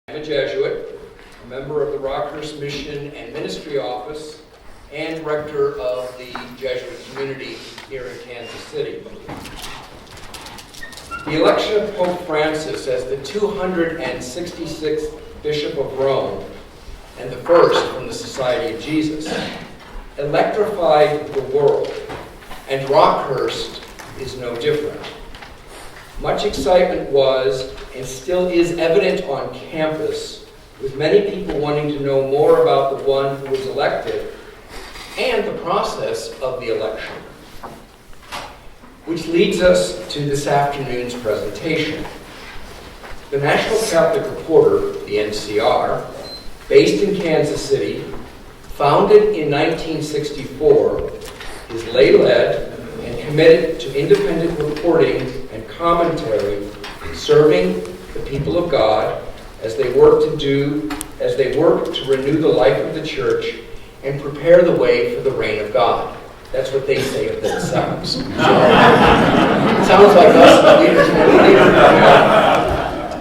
I'm a Jesuit, a member of the Rockhurst Mission and Ministry Office, and director of the Jesuit community here in Kansas City. The election of Pope Francis as the 266th Bishop of Rome and the first from the Society of Jesus electrified the world, and Rockhurst is no different. Much excitement was and still is evident on campus, with many people wanting to know more about the one who was elected and the process of the election. Which leads us to this afternoon's presentation. The National Catholic Reporter, the NCR, based in Kansas City, founded in 1964, is lay-led and committed to independent reporting and commentary, serving the people of God as they work to renew the life of the church and prepare the way for the reign of God. That's what they say of themselves. So, it sounds like us leaders,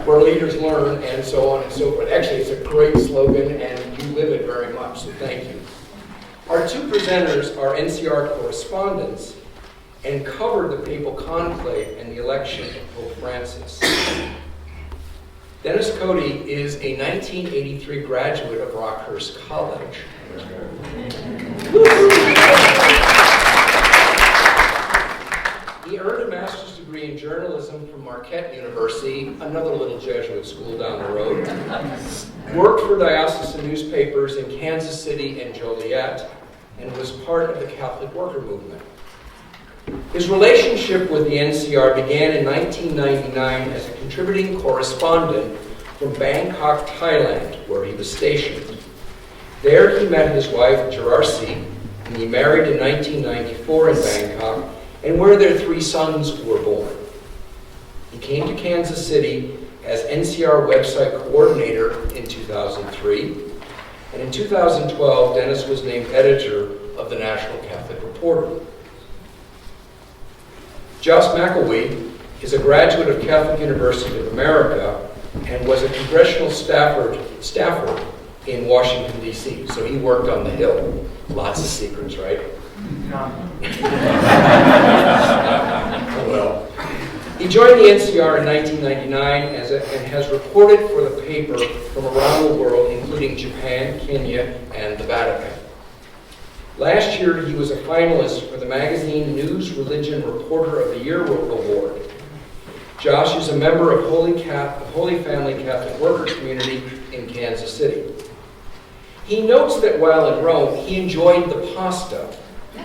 where leaders learn, and so on and so forth. Actually, it's a great slogan, and you live it very much, so thank you. Our two presenters are NCR correspondents and covered the papal conclave and the election of Pope Francis. Dennis Coday is a 1983 graduate of Rockhurst College. He earned a master's degree in journalism from Marquette University, another little Jesuit school down the road. Worked for diocesan newspapers in Kansas City and Joliet, and was part of the Catholic worker movement. His relationship with the NCR began in 1999 as a contributing correspondent from Bangkok, Thailand, where he was stationed. There he met his wife, Gerarsi, and he married in 1994 in Bangkok, and where their 3 sons were born. He came to Kansas City as NCR website coordinator in 2003, and in 2012, Dennis was named editor of the National Catholic Reporter. Joshua McElwee is a graduate of Catholic University of America and was a congressional staffer in Washington, D.C. So he worked on the Hill. Lots of secrets, right? Well, he joined the NCR in 1999 and has reported for the paper from around the world, including Japan, Kenya, and the Vatican. Last year, he was a finalist for the magazine News Religion Reporter of the Year Award. Josh is a member of Holy Family Catholic Workers Community in Kansas City. He notes that while in Rome, he enjoyed the pasta,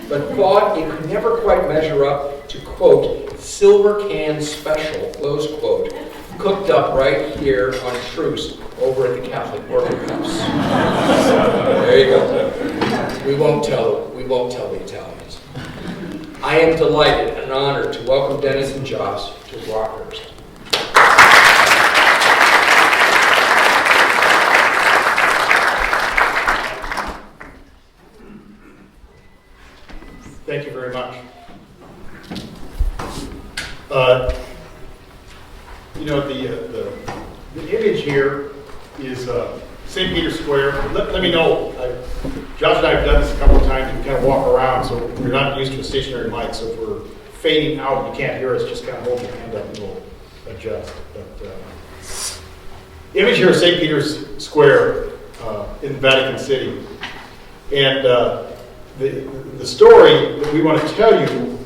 but thought it could never quite measure up to, quote, silver can special, close quote, cooked up right here on Truce over at the Catholic Worker House. There you go. We won't tell the Italians. I am delighted and honored to welcome Dennis and Josh to Rockhurst. Thank you very much. The image here is St. Peter's Square. Let me know. Josh and I have done this a couple of times. We kind of walk around, so we're not used to a stationary mic. So if we're fading out and you can't hear us, just kind of hold your hand up and we'll adjust. But the image here is St. Peter's Square in Vatican City, and the story that we want to tell you,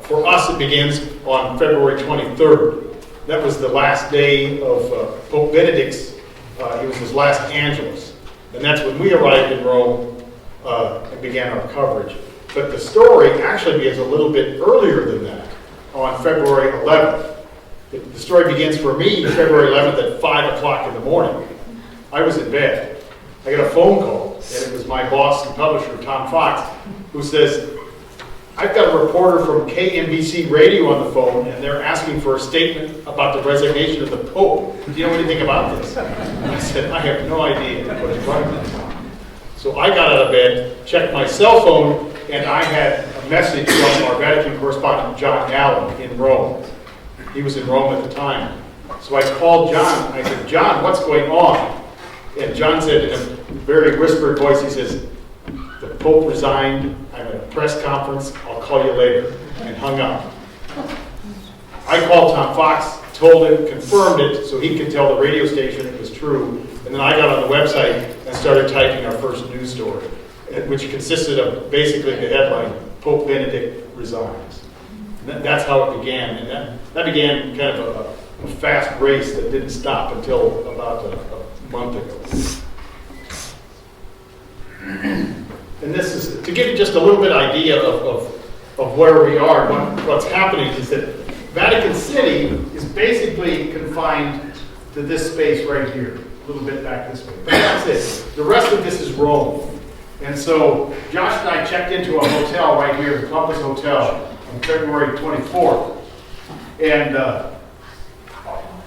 for us, it begins on February 23rd. That was the last day of Pope Benedict's, it was his last Angelus. And that's when we arrived in Rome and began our coverage. But the story actually begins a little bit earlier than that, on February 11th. The story begins for me February 11th at 5 o'clock in the morning. I was in bed. I got a phone call, and it was my boss and publisher, Tom Fox, who says, I've got a reporter from KNBC Radio on the phone, and they're asking for a statement about the resignation of the Pope. Do you know anything about this? I said, I have no idea what is wrong with this. So I got out of bed, checked my cell phone, and I had a message from our Vatican correspondent, John Allen, in Rome. He was in Rome at the time. So I called John. I said, John, what's going on? And John said in a very whispered voice, he says, the Pope resigned. I'm at a press conference. I'll call you later. And hung up. I called Tom Fox, told him, confirmed it, so he could tell the radio station it was true. And then I got on the website and started typing our first news story, which consisted of basically the headline, Pope Benedict resigns. And that's how it began. And that began kind of a fast race that didn't stop until about a month ago. And this is, to give you just a little bit idea of where we are, what's happening is that Vatican City is basically confined to this space right here, a little bit back this way. But that's it. The rest of this is Rome. And so Josh and I checked into a hotel right here, the Columbus Hotel, on February 24th. And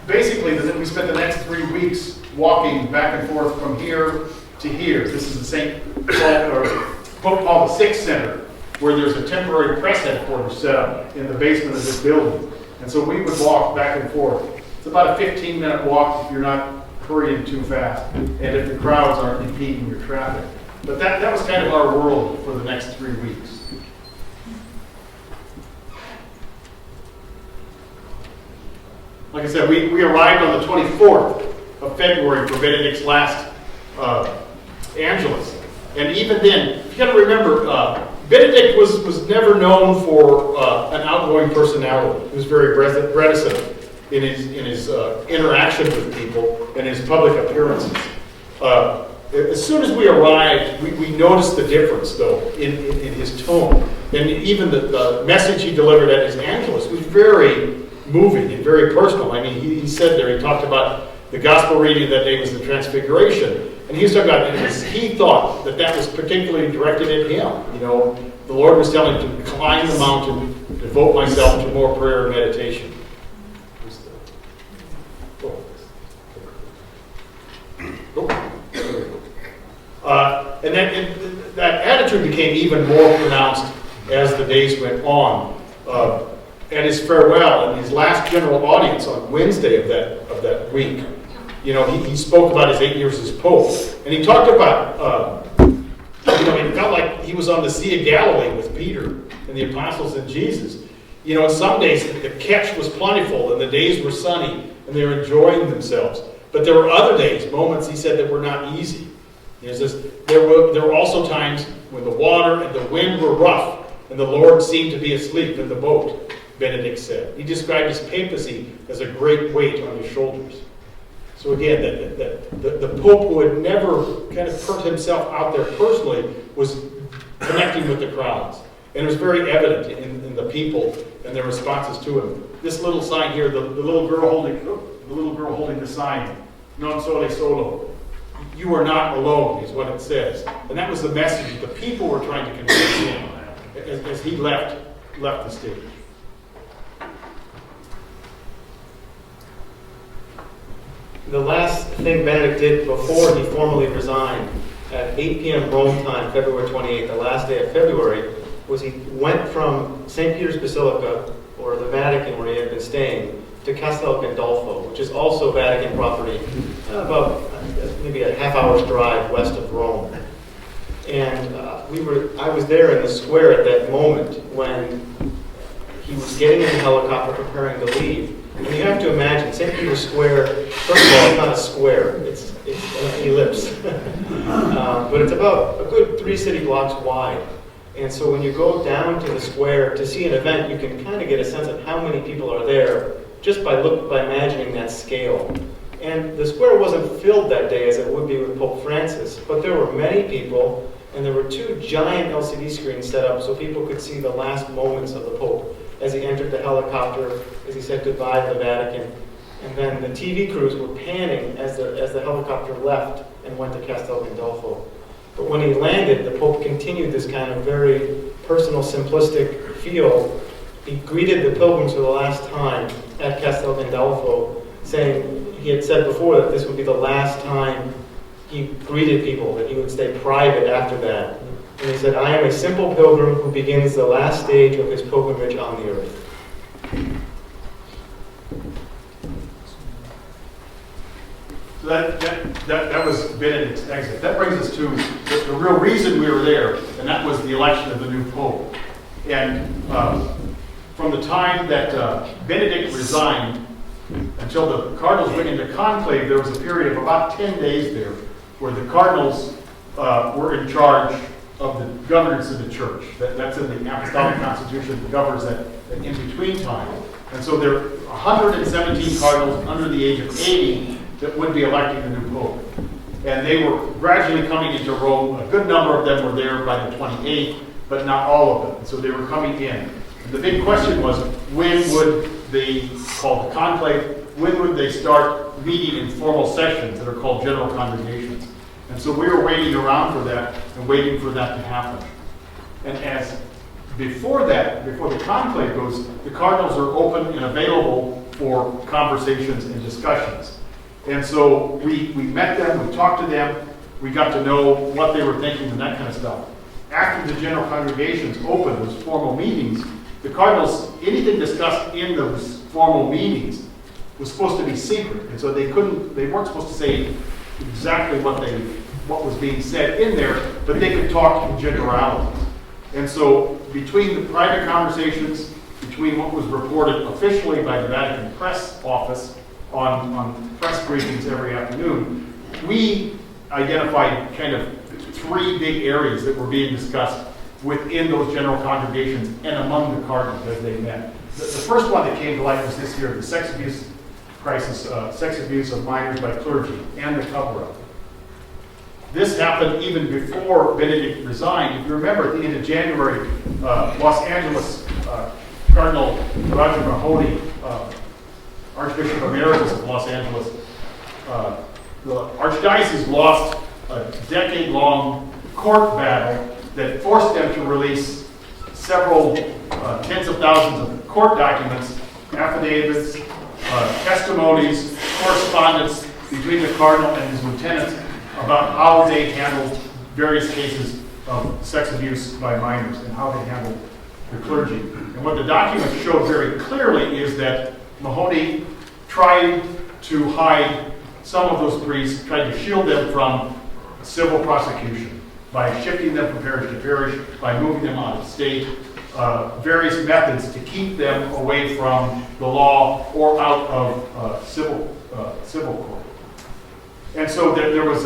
basically, we spent the next 3 weeks walking back and forth from here to here. This is the St. Paul, or Pope Paul VI Center, where there's a temporary press headquarters set up in the basement of this building. And so we would walk back and forth. It's about a 15-minute walk if you're not hurrying too fast, and if the crowds aren't impeding your traffic. But that was kind of our world for the next 3 weeks. Like I said, we arrived on the 24th of February for Benedict's last Angelus. And even then, you got to remember, Benedict was never known for an outgoing personality. He was very reticent in his interaction with people and his public appearances. As soon as we arrived, we noticed the difference, though, in his tone. And even the message he delivered at his Angelus was very moving and very personal. I mean, he said there, he talked about the gospel reading that day was the Transfiguration. And he was talking about he thought that was particularly directed at him. You know, the Lord was telling him to climb the mountain, devote myself to more prayer and meditation. And then that attitude became even more pronounced as the days went on. At his farewell and his last general audience on Wednesday of that week, you know, he spoke about his 8 years as Pope, and he talked about, it felt like he was on the Sea of Galilee with Peter and the apostles and Jesus. You know, some days the catch was plentiful and the days were sunny and they were enjoying themselves. But there were other days, moments, he said, that were not easy. He says, there were also times when the water and the wind were rough and the Lord seemed to be asleep in the boat, Benedict said. He described his papacy as a great weight on his shoulders. So again, the Pope, who had never kind of put himself out there personally, was connecting with the crowds. And it was very evident in the people and their responses to him. This little sign here, the little girl holding the sign, non sole solo. You are not alone, is what it says. And that was the message that the people were trying to convey to him as he left the stage. The last thing Benedict did before he formally resigned at 8 p.m. Rome time, February 28th, the last day of February, was he went from St. Peter's Basilica, or the Vatican where he had been staying, to Castel Gandolfo, which is also Vatican property, about maybe a half-hour's drive west of Rome. And I was there in the square at that moment when he was getting in the helicopter preparing to leave. And you have to imagine, St. Peter's Square, first of all, it's not a square, it's an ellipse. But it's about a good 3 city blocks wide. And so when you go down to the square to see an event, you can kind of get a sense of how many people are there just by imagining that scale. And the square wasn't filled that day as it would be with Pope Francis, but there were many people, and there were 2 giant LCD screens set up so people could see the last moments of the Pope as he entered the helicopter, as he said goodbye to the Vatican. And then the TV crews were panning as the helicopter left and went to Castel Gandolfo. But when he landed, the Pope continued this kind of very personal, simplistic feel. He greeted the pilgrims for the last time at Castel Gandolfo, saying he had said before that this would be the last time he greeted people, that he would stay private after that. And he said, I am a simple pilgrim who begins the last stage of his pilgrimage on the earth. So that was Benedict's exit. That brings us to the real reason we were there, and that was the election of the new pope. And from the time that Benedict resigned until the cardinals went into conclave, there was a period of about 10 days there where the cardinals were in charge of the governance of the church. That's in the Apostolic Constitution that governs that in-between time. And so there are 117 cardinals under the age of 80 that would be electing the new pope. And they were gradually coming into Rome. A good number of them were there by the 28th, but not all of them. And so they were coming in. And the big question was, when would they, called the conclave, when would they start meeting in formal sessions that are called general congregations? And so we were waiting around for that and waiting for that to happen. And as before that, before the conclave goes, the cardinals are open and available for conversations and discussions. And so we met them, we talked to them, we got to know what they were thinking and that kind of stuff. After the general congregations opened, those formal meetings, the cardinals, anything discussed in those formal meetings was supposed to be secret. And so they weren't supposed to say exactly what was being said in there, but they could talk in generalities. And so between the private conversations, between what was reported officially by the Vatican press office on press briefings every afternoon, we identified kind of 3 big areas that were being discussed within those general congregations and among the cardinals as they met. The first one that came to light was this year, the sex abuse crisis, sex abuse of minors by clergy and the cover-up. This happened even before Benedict resigned. If you remember, at the end of January, Los Angeles Cardinal Roger Mahoney, Archbishop Emeritus of Los Angeles, the Archdiocese lost a decade-long court battle that forced them to release several tens of thousands of court documents, affidavits, testimonies, correspondence between the cardinal and his lieutenants about how they handled various cases of sex abuse by minors and how they handled the clergy. And what the documents showed very clearly is that Mahoney tried to hide some of those priests, tried to shield them from civil prosecution by shifting them from parish to parish, by moving them out of state, various methods to keep them away from the law or out of civil court. And so it was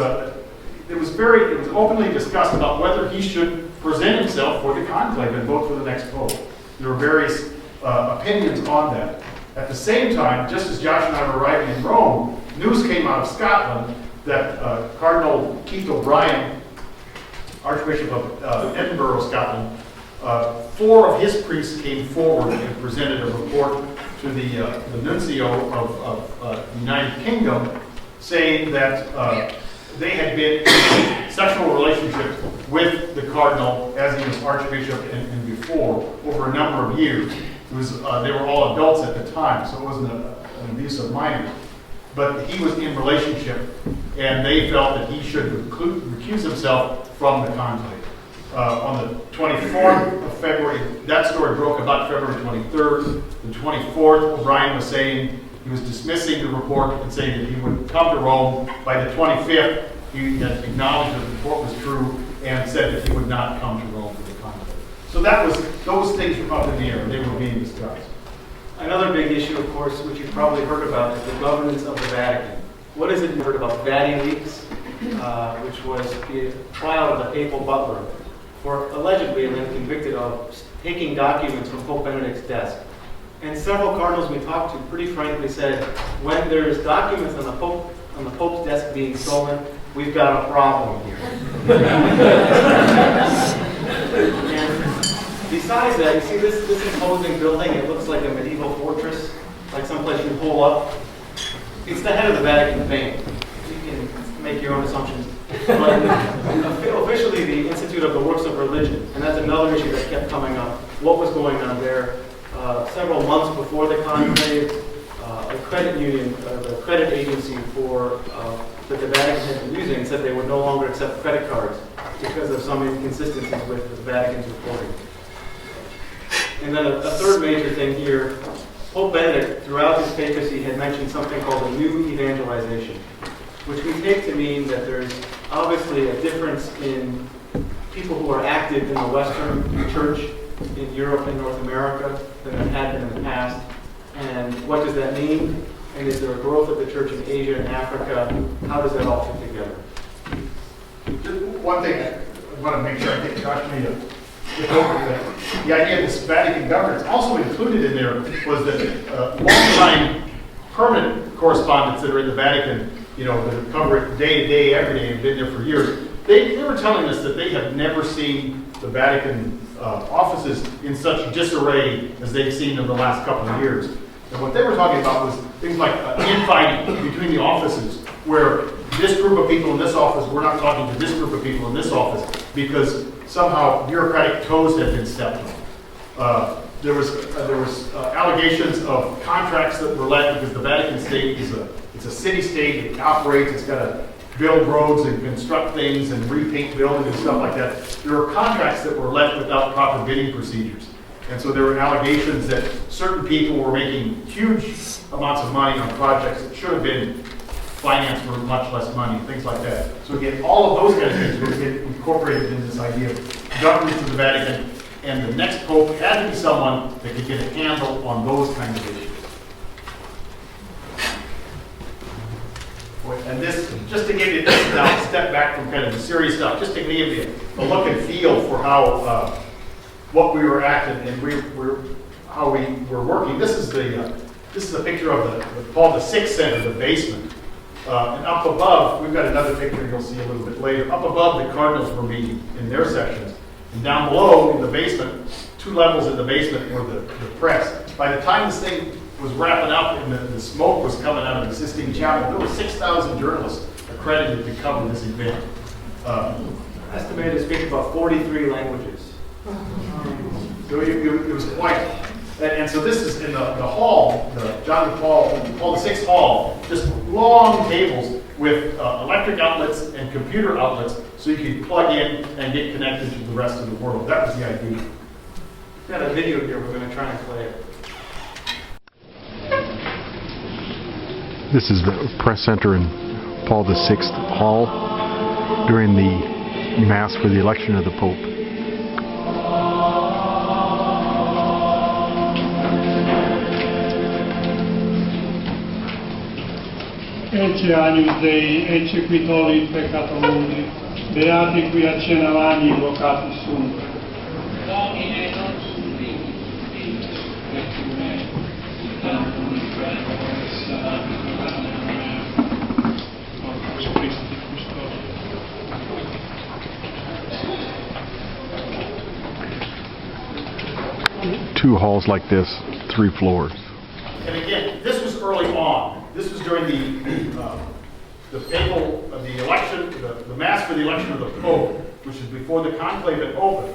openly discussed about whether he should present himself for the conclave and vote for the next pope. There were various opinions on that. At the same time, just as Josh and I were arriving in Rome, news came out of Scotland that Cardinal Keith O'Brien, Archbishop of Edinburgh, Scotland, 4 of his priests came forward and presented a report to the nuncio of the United Kingdom, saying that they had been in sexual relationships with the cardinal as he was archbishop and before over a number of years. It was, they were all adults at the time, so it wasn't an abuse of minors. But he was in relationship, and they felt that he should recuse himself from the conclave. On the 24th of February, that story broke about February 23rd. The 24th, O'Brien was saying he was dismissing the report and saying that he would come to Rome. By the 25th, he had acknowledged that the report was true and said that he would not come to Rome for the conclave. So those things were up in the air, and they were being discussed. Another big issue, of course, which you've probably heard about, is the governance of the Vatican. What is it you heard about VatiLeaks, which was the trial of the papal butler for allegedly and then convicted of taking documents from Pope Benedict's desk. And several cardinals we talked to pretty frankly said, when there's documents on the Pope's desk being stolen, we've got a problem here. And besides that, you see this imposing building, it looks like a medieval fortress, like someplace you pull up. It's the head of the Vatican Bank. You can make your own assumptions. But officially the Institute of the Works of Religion, and that's another issue that kept coming up. What was going on there? Several months before the conclave, a credit union, the credit agency that the Vatican had been using said they would no longer accept credit cards because of some inconsistencies with the Vatican's reporting. And then a third major thing here, Pope Benedict, throughout his papacy, had mentioned something called a new evangelization. which we take to mean that there's obviously a difference in people who are active in the Western Church in Europe and North America than there had been in the past. And what does that mean? And is there a growth of the church in Asia and Africa? How does that all fit together? One thing I want to make sure, I think Josh made a good note that the idea of this Vatican governance also included in there was that long-time permanent correspondents that are in the Vatican, you know, that cover it day to day, every day, and been there for years, they were telling us that they have never seen the Vatican offices in such disarray as they've seen in the last couple of years. And what they were talking about was things like infighting between the offices, where this group of people in this office were not talking to this group of people in this office because somehow bureaucratic toes had been stepped on. There was allegations of contracts that were let because the Vatican State it's a city-state. It operates. It's got to build roads and construct things and repaint buildings and stuff like that. There were contracts that were let without proper bidding procedures. And so there were allegations that certain people were making huge amounts of money on projects that should have been financed for much less money, things like that. So again, all of those kind of things were incorporated in this idea of governance of the Vatican, and the next pope had to be someone that could get a handle on those kinds of issues. And this, just to give you this now, step back from kind of the serious stuff, just to give you a look and feel for how what we were at and how we were working. This is a picture of the Paul VI Center, the basement. And up above, we've got another picture you'll see a little bit later. Up above, the cardinals were meeting in their sections. And down below, in the basement, 2 levels in the basement were the press. By the time this thing was wrapping up and the smoke was coming out of the Sistine Chapel, there were 6,000 journalists accredited to cover this event. Estimated to speak about 43 languages. So it was quite, and so this is in the hall, the Paul VI hall, just long tables with electric outlets and computer outlets so you could plug in and get connected to the rest of the world. That was the idea. We've got a video here, we're going to try and play it. This is the press center in Paul VI Hall during the Mass for the election of the Pope. Ecce agnus Dei, ecce qui tollit peccatum mundi, beati qui accenavani invocati sunt. Domine nostrum Two halls like this, 3 floors. And again, this was early on. This was during the papal, the election, the Mass for the election of the Pope, which is before the conclave had opened.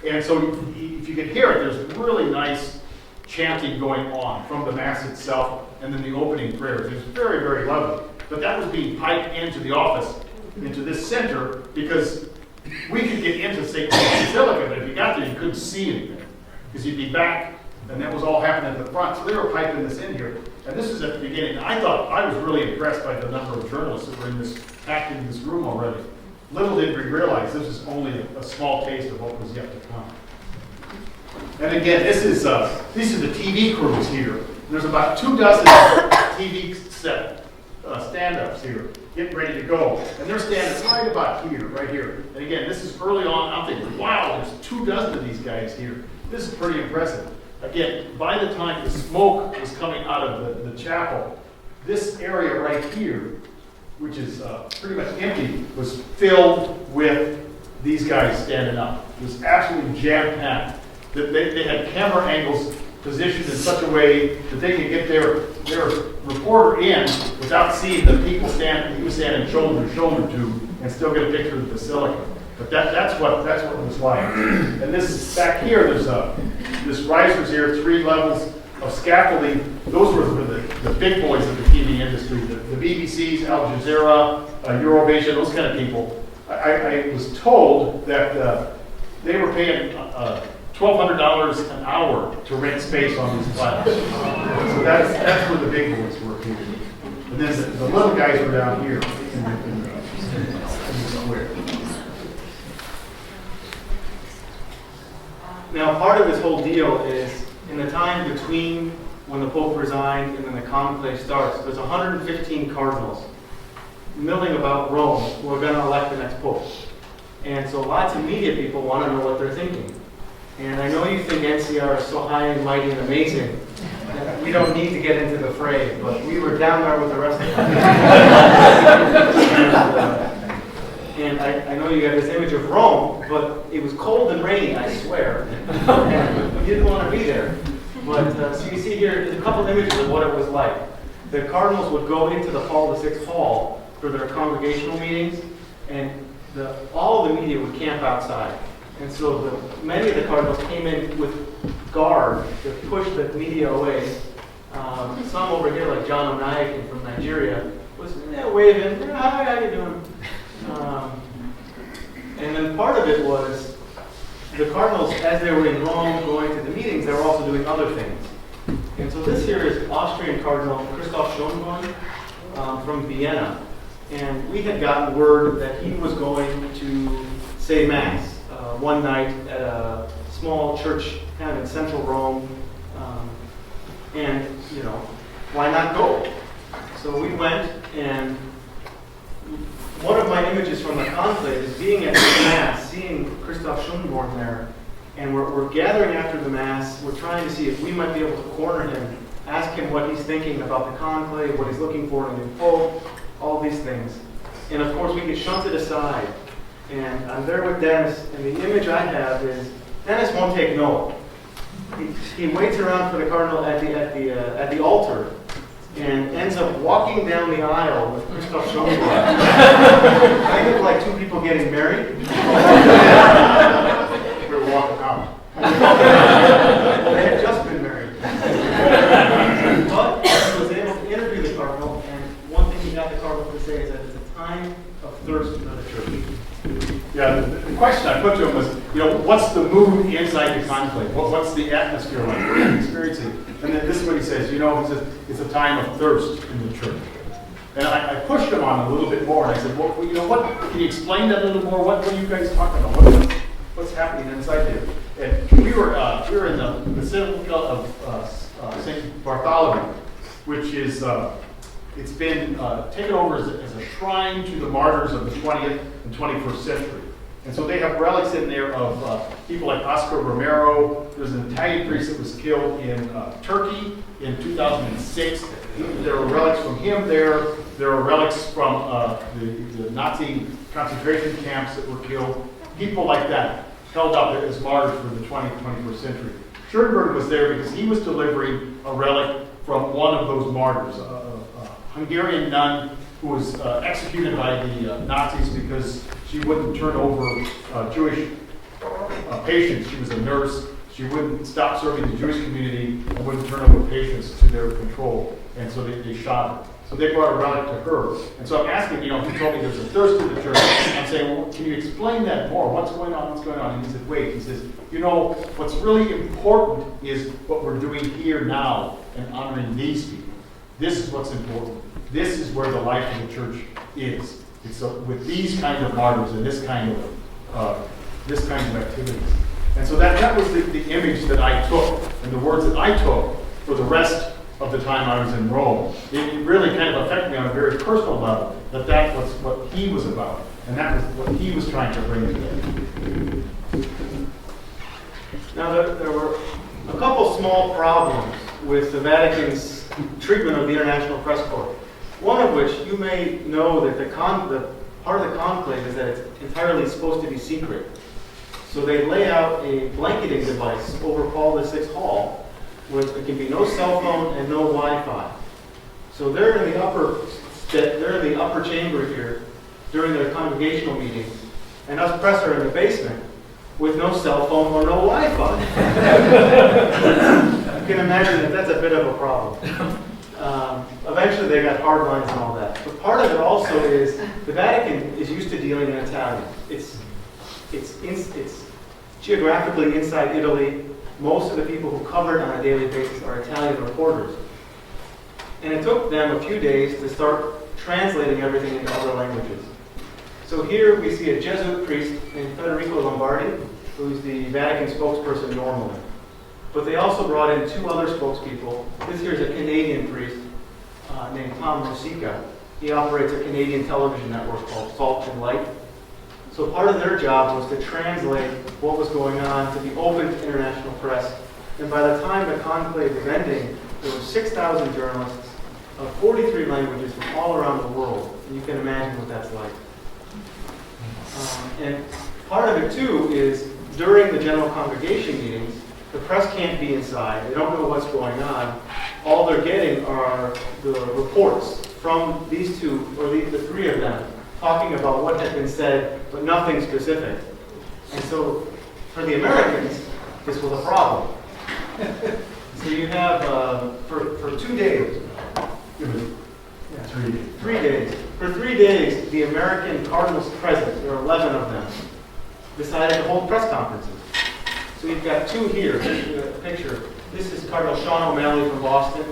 And so if you can hear it, there's really nice chanting going on from the Mass itself and then the opening prayers. It was very, very lovely. But that was being piped into the office, into this center, because we could get into St. Paul's Basilica, but if you got there, you couldn't see anything, because you'd be back, and that was all happening at the front. So they were piping this in here. And this is at the beginning. I was really impressed by the number of journalists that were packed in this room already. Little did we realize this is only a small taste of what was yet to come. And again, these are the TV crews here. There's about 24 TV stand-ups here, getting ready to go. And they're standing right about here, right here. And again, this is early on. I'm thinking, wow, there's 24 of these guys here. This is pretty impressive. Again, by the time the smoke was coming out of the chapel, this area right here, which is pretty much empty, was filled with these guys standing up. It was absolutely jam-packed. They had camera angles positioned in such a way that they could get their reporter in without seeing the people he was standing shoulder to shoulder to, and still get a picture of the basilica. But that's what it was like. And this back here, there's this risers here, 3 levels of scaffolding. Those were the big boys of the TV industry, the BBCs, Al Jazeera, Eurovision, those kind of people. I was told that they were paying $1,200 an hour to rent space on these platforms. So that's where the big boys were here. And then the little guys were down here. Now, part of this whole deal is in the time between when the Pope resigned and then the conclave starts, there's 115 cardinals milling about Rome who are going to elect the next Pope. And so lots of media people want to know what they're thinking. And I know you think NCR is so high and mighty and amazing that we don't need to get into the fray, but we were down there with the rest of them. And I know you got this image of Rome, but it was cold and rainy, I swear. And we didn't want to be there. But so you see here, there's a couple images of what it was like. The cardinals would go into the Paul VI hall for their congregational meetings, and all the media would camp outside. And so many of the cardinals came in with guard to push the media away. Some over here, like John Onaikin from Nigeria, was waving, hi, how you doing? And then part of it was the cardinals, as they were in Rome going to the meetings, they were also doing other things. And so this here is Austrian Cardinal Christoph Schönborn from Vienna. And we had gotten word that he was going to say Mass one night at a small church kind of in central Rome. And, you know, why not go? So we went, and one of my images from the conclave is being at the Mass, seeing Christoph Schönborn there, and we're gathering after the Mass. We're trying to see if we might be able to corner him, ask him what he's thinking about the conclave, what he's looking for in a new pope, all these things. And of course, we get shunted aside. And I'm there with Dennis, and the image I have is Dennis won't take no. He waits around for the cardinal at the altar, and ends up walking down the aisle with Christoph Schönborn. I look like two people getting married. We're walking out. They had just been married. But he was able to interview the cardinal, and one thing he got the cardinal to say is that it's a time of thirst for the church. Yeah, the question I put to him was, what's the mood inside the conclave? What's the atmosphere like? What are you experiencing? And then this is what he says, he says, it's a time of thirst in the church. And I pushed him on a little bit more, and I said, well, what, can you explain that a little more? What are you guys talking about? What's happening inside there? And we were in the Basilica of St. Bartholomew, which is, it's been taken over as a shrine to the martyrs of the 20th and 21st century. And so they have relics in there of people like Oscar Romero. There's an Italian priest that was killed in Turkey in 2006. There are relics from him there. There are relics from the Nazi concentration camps that were killed. People like that held up as martyrs for the 20th, 21st century. Schönborn was there because he was delivering a relic from one of those martyrs, a Hungarian nun who was executed by the Nazis because she wouldn't turn over Jewish patients. She was a nurse. She wouldn't stop serving the Jewish community and wouldn't turn over patients to their control. And so they shot her. So they brought a relic to her. And so I'm asking, he told me there's a thirst in the church. I'm saying, well, can you explain that more? What's going on? What's going on? And he said, wait. He says, what's really important is what we're doing here now and honoring these people. This is what's important. This is where the life of the church is. It's with these kinds of martyrs and this kind of activities. And so that was the image that I took and the words that I took for the rest of the time I was in Rome. It really kind of affected me on a very personal level, that was what he was about, and that was what he was trying to bring today. Now, there were a couple small problems with the Vatican's treatment of the International Press Corps. One of which you may know that the part of the conclave is that it's entirely supposed to be secret. So they lay out a blanketing device over Paul VI Hall where there can be no cell phone and no Wi-Fi. So they're in the upper chamber here during their congregational meetings, and us press are in the basement with no cell phone or no Wi-Fi. You can imagine that that's a bit of a problem. Eventually they got hard lines and all that. But part of it also is the Vatican is used to dealing in Italian. It's geographically inside Italy. Most of the people who cover it on a daily basis are Italian reporters. And it took them a few days to start translating everything into other languages. So here we see a Jesuit priest named Federico Lombardi, who's the Vatican spokesperson normally. But they also brought in 2 other spokespeople. This here is a Canadian priest named Tom Rosica. He operates a Canadian television network called Salt and Light. So part of their job was to translate what was going on, to be open to international press. And by the time the conclave was ending, there were 6,000 journalists of 43 languages from all around the world. And you can imagine what that's like. And part of it, too, is during the general congregation meetings, the press can't be inside. They don't know what's going on. All they're getting are the reports from these 2, or the 3 of them, talking about what had been said, but nothing specific. And so, for the Americans, this was a problem. So you have, for 2 days, 3 days. For 3 days, the American cardinals present, there are 11 of them, decided to hold press conferences. So you've got 2 here, a picture. This is Cardinal Sean O'Malley from Boston,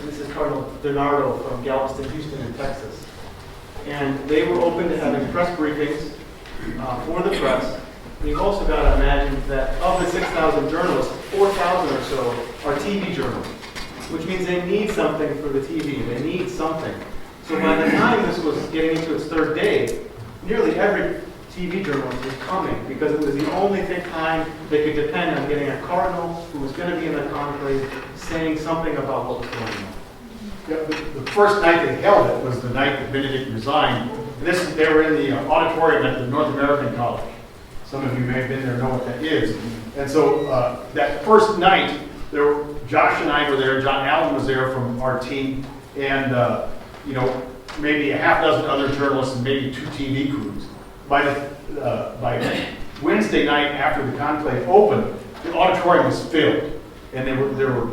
and this is Cardinal DiNardo from Galveston, Houston, and Texas. And they were open to having press briefings for the press. And you've also got to imagine that of the 6,000 journalists, 4,000 or so are TV journalists, which means they need something for the TV. They need something. So by the time this was getting into its 3rd day, nearly every TV journalist was coming because it was the only time they could depend on getting a cardinal who was going to be in the conclave saying something about what was going on. Yeah, the first night they held it was the night that Benedict resigned. And they were in the auditorium at the North American College. Some of you may have been there and know what that is. And so that first night, Josh and I were there. John Allen was there from our team, and maybe a half dozen other journalists and maybe 2 TV crews. By Wednesday night after the conclave opened, the auditorium was filled, and there were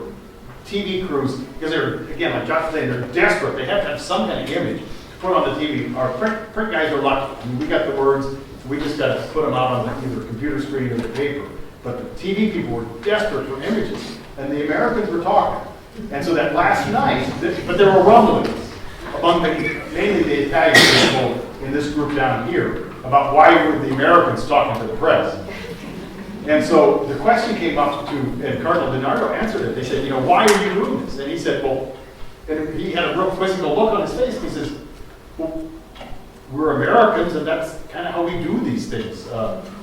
TV crews, because they're, again, like Josh said, they're desperate. They have to have some kind of image to put on the TV. Our print guys are lucky. I mean, we got the words, we just got to put them out on either computer screen or the paper. But the TV people were desperate for images, and the Americans were talking. And so that last night, but there were rumblings among mainly the Italian people in this group down here about why were the Americans talking to the press. And so the question came up and Cardinal DiNardo answered it. They said, why are you doing this? And he said, well, and he had a real quizzical look on his face. He says, well, we're Americans, and that's kind of how we do these things.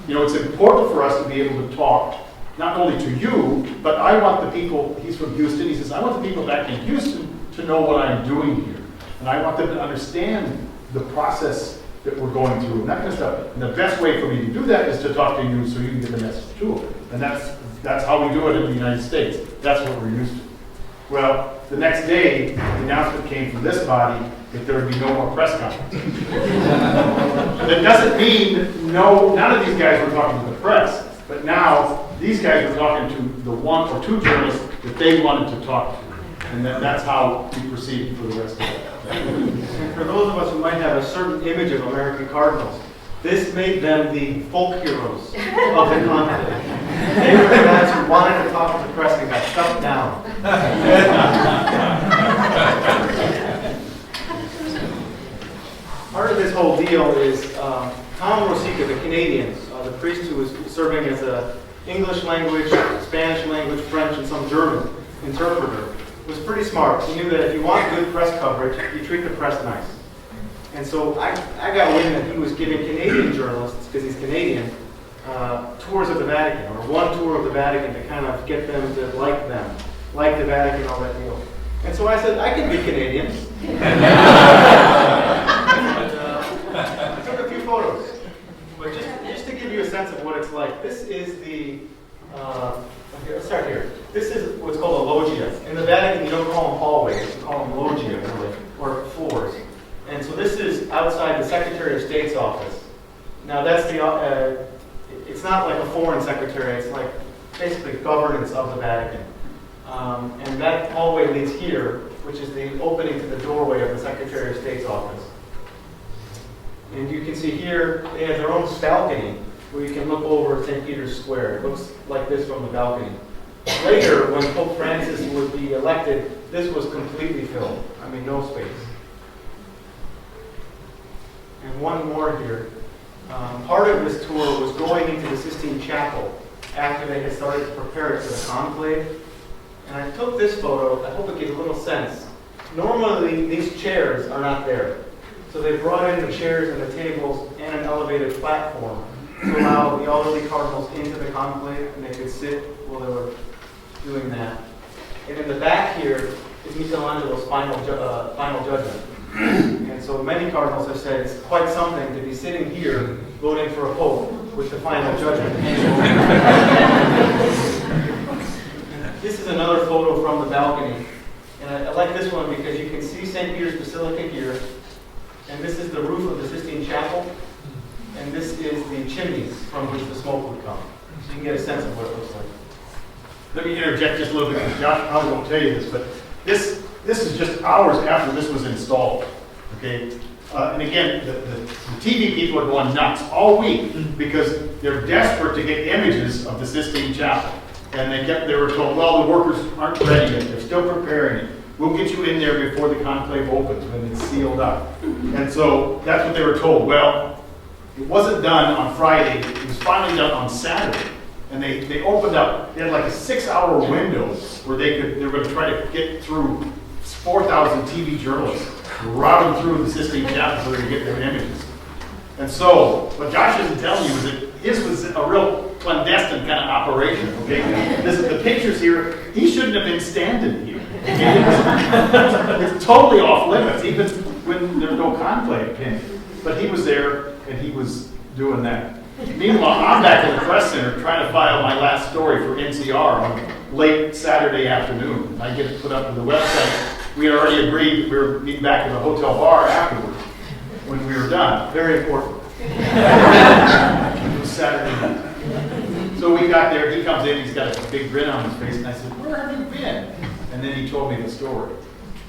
It's important for us to be able to talk, not only to you, but I want the people, he's from Houston, he says, I want the people back in Houston to know what I'm doing here. And I want them to understand the process that we're going through and that kind of stuff. And the best way for me to do that is to talk to you so you can get the message to them. And that's how we do it in the United States. That's what we're used to. Well, the next day, the announcement came from this body that there would be no more press conferences. That doesn't mean that none of these guys were talking to the press, but now these guys were talking to the 1 or 2 journalists that they wanted to talk to. And that's how we proceed for the rest of it. And for those of us who might have a certain image of American cardinals, this made them the folk heroes of the continent. They were the guys who wanted to talk to the press and got shut down. Part of this whole deal is Tom Rosica, the Canadian, the priest who was serving as an English language, Spanish language, French, and some German interpreter, was pretty smart. He knew that if you want good press coverage, you treat the press nice. And so I got wind that he was giving Canadian journalists, because he's Canadian, tours of the Vatican, or 1 tour of the Vatican to kind of get them to like the Vatican, all that deal. And so I said, I can be Canadian. I took a few photos. But just to give you a sense of what it's like, this is the, let's start here. This is what's called a loggia. In the Vatican, you don't call them hallways, you call them loggia, really, or floors. And so this is outside the Secretary of State's office. Now that's it's not like a foreign secretary, it's like basically governance of the Vatican. And that hallway leads here, which is the opening to the doorway of the Secretary of State's office. And you can see here, they have their own balcony where you can look over St. Peter's Square. It looks like this from the balcony. Later, when Pope Francis would be elected, this was completely filled. I mean, no space. And one more here. Part of this tour was going into the Sistine Chapel after they had started to prepare it for the conclave. And I took this photo, I hope it gives a little sense. Normally, these chairs are not there. So they brought in the chairs and the tables and an elevated platform to allow the elderly cardinals into the conclave, and they could sit while they were doing that. And in the back here is Michelangelo's final judgment. And so many cardinals have said it's quite something to be sitting here voting for a pope with the final judgment. This is another photo from the balcony. And I like this one because you can see St. Peter's Basilica here. And this is the roof of the Sistine Chapel. And this is the chimneys from which the smoke would come. So you can get a sense of what it looks like. Let me interject just a little bit, because Josh probably won't tell you this, but this is just hours after this was installed, okay? And again, the TV people are going nuts all week because they're desperate to get images of the Sistine Chapel. And they were told, well, the workers aren't ready yet. They're still preparing it. We'll get you in there before the conclave opens, when it's sealed up. And so that's what they were told. Well, it wasn't done on Friday. It was finally done on Saturday. And they opened up, they had like a 6-hour window where they were going to try to get through 4,000 TV journalists, route them through the Sistine Chapel so they could get their images. And so, what Josh isn't telling you is that his was a real clandestine kind of operation, okay? The pictures here, he shouldn't have been standing here. Okay? It's totally off limits, even when there's no conclave pin. But he was there, and he was doing that. Meanwhile, I'm back at the press center trying to file my last story for NCR on late Saturday afternoon. I get it put up to the website. We had already agreed that we were meeting back at the hotel bar afterwards when we were done. Very important. It was Saturday night. So we got there, he comes in, he's got a big grin on his face, and I said, where have you been? And then he told me the story.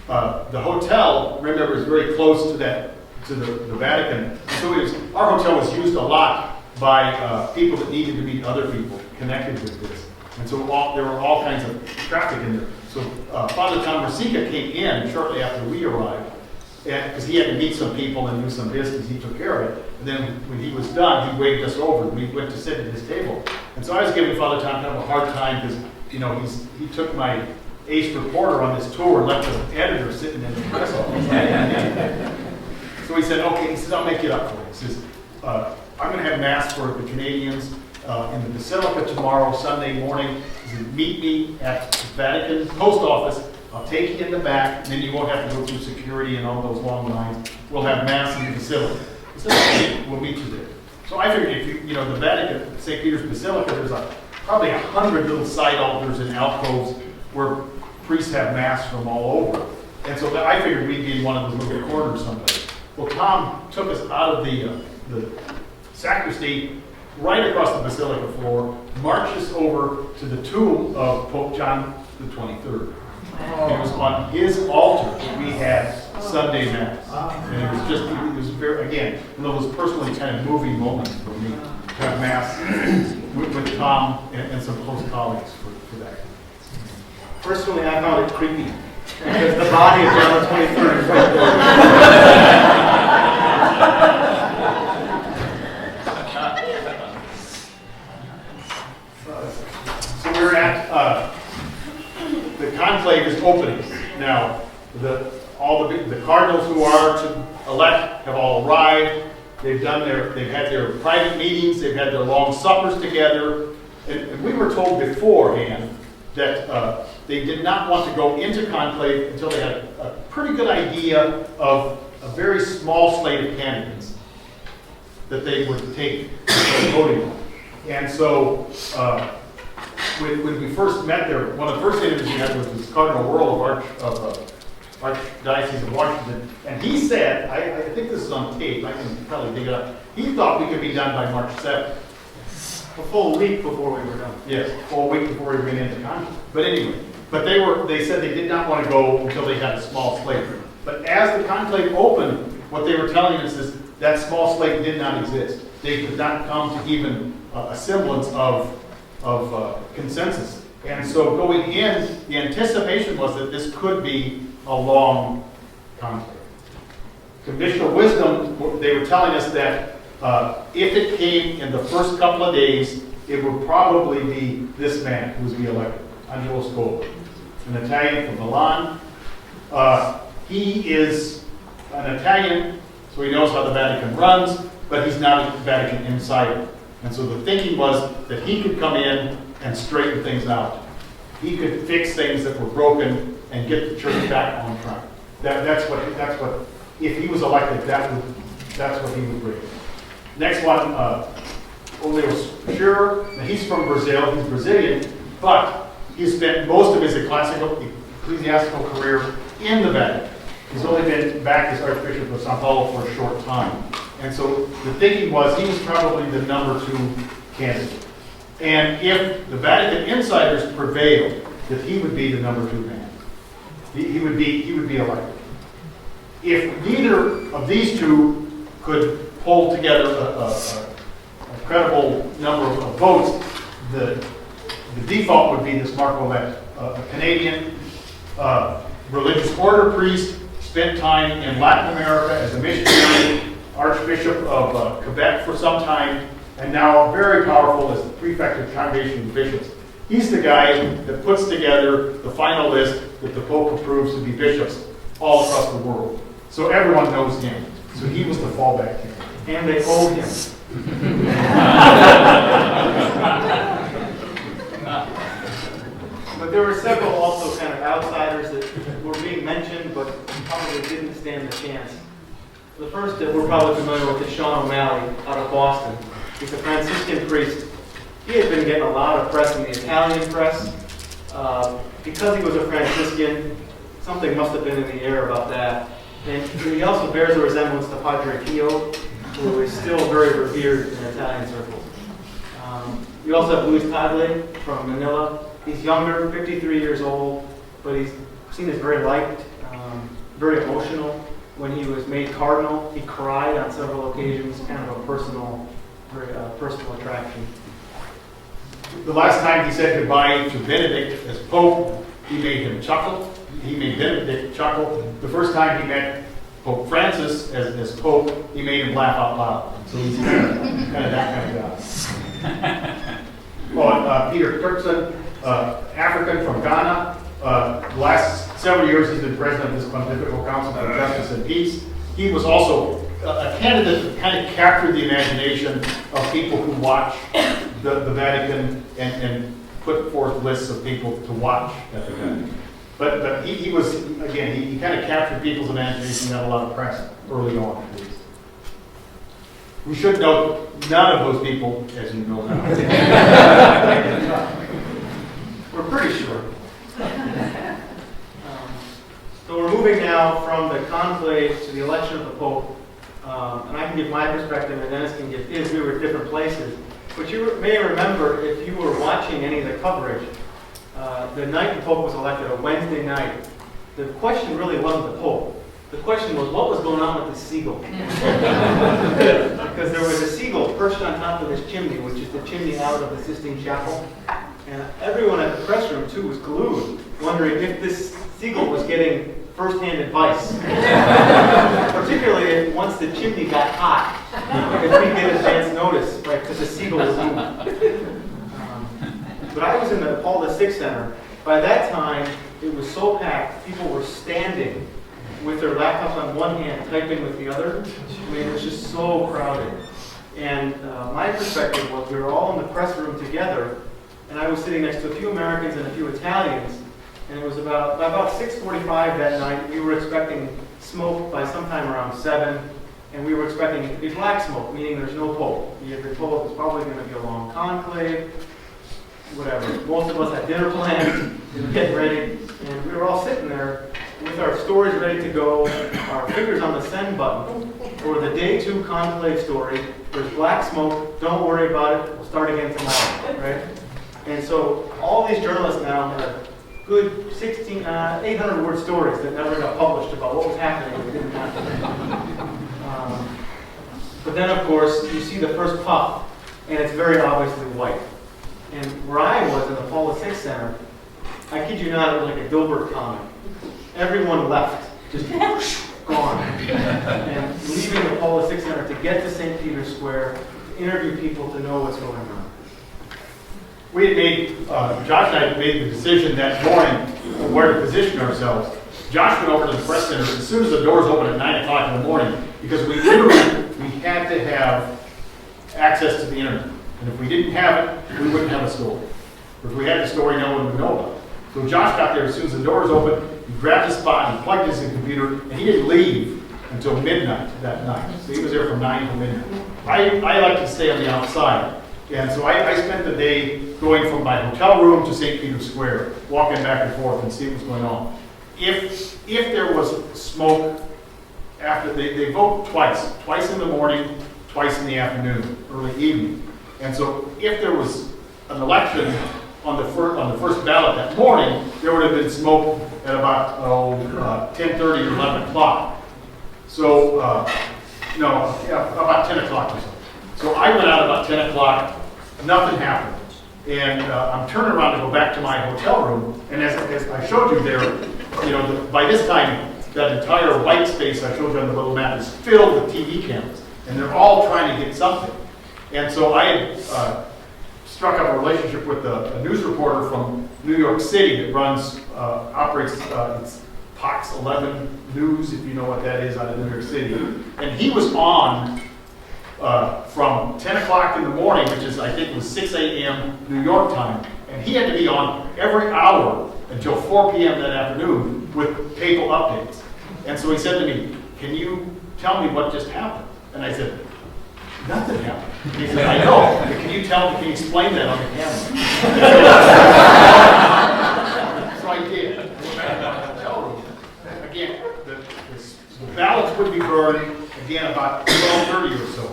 The hotel, remember, is very close to the Vatican. So our hotel was used a lot by people that needed to meet other people connected with this. And so there were all kinds of traffic in there. So Father Tom Rosica came in shortly after we arrived, because he had to meet some people and do some business. He took care of it. And then when he was done, he waved us over. We went to sit at his table. And so I was giving Father Tom kind of a hard time because, he took my ace reporter on this tour and left the editor sitting in the press office. So he said, okay, he says, I'll make it up for you. He says, I'm going to have Mass for the Canadians in the Basilica tomorrow, Sunday morning. He said, meet me at the Vatican Post Office. I'll take you in the back, and then you won't have to go through security and all those long lines. We'll have Mass in the Basilica. He said, okay, we'll meet you there. So I figured if the Vatican, St. Peter's Basilica, there's probably 100 little side altars and alcoves where priests have Mass from all over. And so I figured we'd be in one of those little corners someplace. Well, Tom took us out of the sacristy right across the Basilica floor, marched us over to the tomb of Pope John the 23rd. And it was on his altar that we had Sunday Mass. And it was very, again, one of those personally kind of moving moments for me to have Mass with Tom and some close colleagues for that. Personally, I found it creepy because the body of John the 23rd is right there. So we're at the conclave is opening now. All the cardinals who are to elect have all arrived. They've had their private meetings. They've had their long suppers together. And we were told beforehand that they did not want to go into conclave until they had a pretty good idea of a very small slate of candidates that they would take voting on. And so when we first met there, one of the first interviews we had was Cardinal Wuerl of Archdiocese of Washington, and he said, I think this is on tape, I can probably dig it up, he thought we could be done by March 7th. A full week before we were done. Yes, a full week before we went into conclave. But anyway, they said they did not want to go until they had a small slate. But as the conclave opened, what they were telling us is that small slate did not exist. They could not come to even a semblance of consensus. And so going in, the anticipation was that this could be a long conclave. conventional wisdom, they were telling us that if it came in the first couple of days, it would probably be this man who was be elected, Angelo Scola, an Italian from Milan. He is an Italian, so he knows how the Vatican runs, but he's not a Vatican insider. And so the thinking was that he could come in and straighten things out. He could fix things that were broken and get the church back on track. That's what. If he was elected, that's what he would bring. Next one, Oleo Sure. He's from Brazil. He's Brazilian, but he spent most of his ecclesiastical career in the Vatican. He's only been back as Archbishop of São Paulo for a short time. And so the thinking was he was probably the number 2 candidate. And if the Vatican insiders prevailed, that he would be the number 2 man. He would be elected. If neither of these two could pull together a credible number of votes, the default would be this Marco-elect, a Canadian religious order priest, spent time in Latin America as a missionary, Archbishop of Quebec for some time, and now very powerful as the prefect of Congregation of Bishops. He's the guy that puts together the final list that the Pope approves to be bishops all across the world. So everyone knows him. So he was the fallback candidate. And they owe him. But there were several also kind of outsiders that were being mentioned, but probably didn't stand a chance. The first that we're probably familiar with is Sean O'Malley out of Boston. He's a Franciscan priest. He had been getting a lot of press in the Italian press. Because he was a Franciscan, something must have been in the air about that. And he also bears a resemblance to Padre Pio, who is still very revered in Italian circles. You also have Luis Tagle from Manila. He's younger, 53 years old, but he's seen as very liked, very emotional. When he was made cardinal, he cried on several occasions, kind of a personal, very personal attraction. The last time he said goodbye to Benedict as Pope, he made him chuckle. He made Benedict chuckle. The first time he met Pope Francis as Pope, he made him laugh out loud. So he's kind of that kind of guy. Well, Peter Turkson, African from Ghana. The last several years he's been president of this Pontifical Council for Justice and Peace. He was also a candidate that kind of captured the imagination of people who watch the Vatican and put forth lists of people to watch at the Vatican. But he was, again, he kind of captured people's imagination and had a lot of press early on, at least. We should note none of those people, as you know now. We're pretty sure. So we're moving now from the conclave to the election of the Pope. And I can give my perspective and Dennis can give his. We were at different places. But you may remember, if you were watching any of the coverage, the night the Pope was elected, a Wednesday night, the question really wasn't the Pope. The question was, what was going on with the seagull? Because there was a seagull perched on top of this chimney, which is the chimney out of the Sistine Chapel. And everyone at the press room, too, was glued, wondering if this seagull was getting first-hand advice. Particularly once the chimney got hot. Because we get advance notice, right, because the seagull was moving. But I was in the Paul VI Center. By that time, it was so packed, people were standing with their laptops on one hand, typing with the other. I mean, it was just so crowded. And my perspective was we were all in the press room together, and I was sitting next to a few Americans and a few Italians, and it was about 6:45 that night. We were expecting smoke by sometime around 7, and we were expecting it to be black smoke, meaning there's no Pope. We had been told it was probably going to be a long conclave, whatever. Most of us had dinner plans, we were getting ready, and we were all sitting there with our stories ready to go, our fingers on the send button for the day 2 conclave story. There's black smoke, don't worry about it, we'll start again tomorrow, right? And so all these journalists now have good 800-word stories that never got published about what was happening and didn't happen. But then, of course, you see the first puff, and it's very obviously white. And where I was in the Paul VI Center, I kid you not, it was like a Dilbert comic. Everyone left, just gone. And leaving the Paul VI Center to get to St. Peter's Square, to interview people, to know what's going on. We had made, Josh and I had made the decision that morning where to position ourselves. Josh went over to the press center as soon as the doors opened at 9 o'clock in the morning, because we literally, we had to have access to the internet. And if we didn't have it, we wouldn't have a story. If we had the story, no one would know about it. So Josh got there as soon as the doors opened, he grabbed his spot, he plugged his computer, and he didn't leave until midnight that night. So he was there from 9 till midnight. I like to stay on the outside. And so I spent the day going from my hotel room to St. Peter's Square, walking back and forth and seeing what's going on. If there was smoke after, they vote twice in the morning, twice in the afternoon, early evening. And so if there was an election on the first ballot that morning, there would have been smoke at about 10:30 or 11 o'clock. So, about 10 o'clock or so. So I went out about 10 o'clock, nothing happened. And I'm turning around to go back to my hotel room, and as I showed you there, by this time, that entire white space I showed you on the little map is filled with TV cameras, and they're all trying to get something. And so I had struck up a relationship with a news reporter from New York City that operates it's Fox 11 News, if you know what that is, out of New York City. And he was on from 10 o'clock in the morning, which is, I think it was 6 a.m. New York time, and he had to be on every hour until 4 p.m. that afternoon with papal updates. And so he said to me, "Can you tell me what just happened?" And I said, "Nothing happened." He said, "I know, but can you explain that on the camera?" So I did. I went back to my hotel room. Again, the ballots would be burned, again, about 12:30 or so.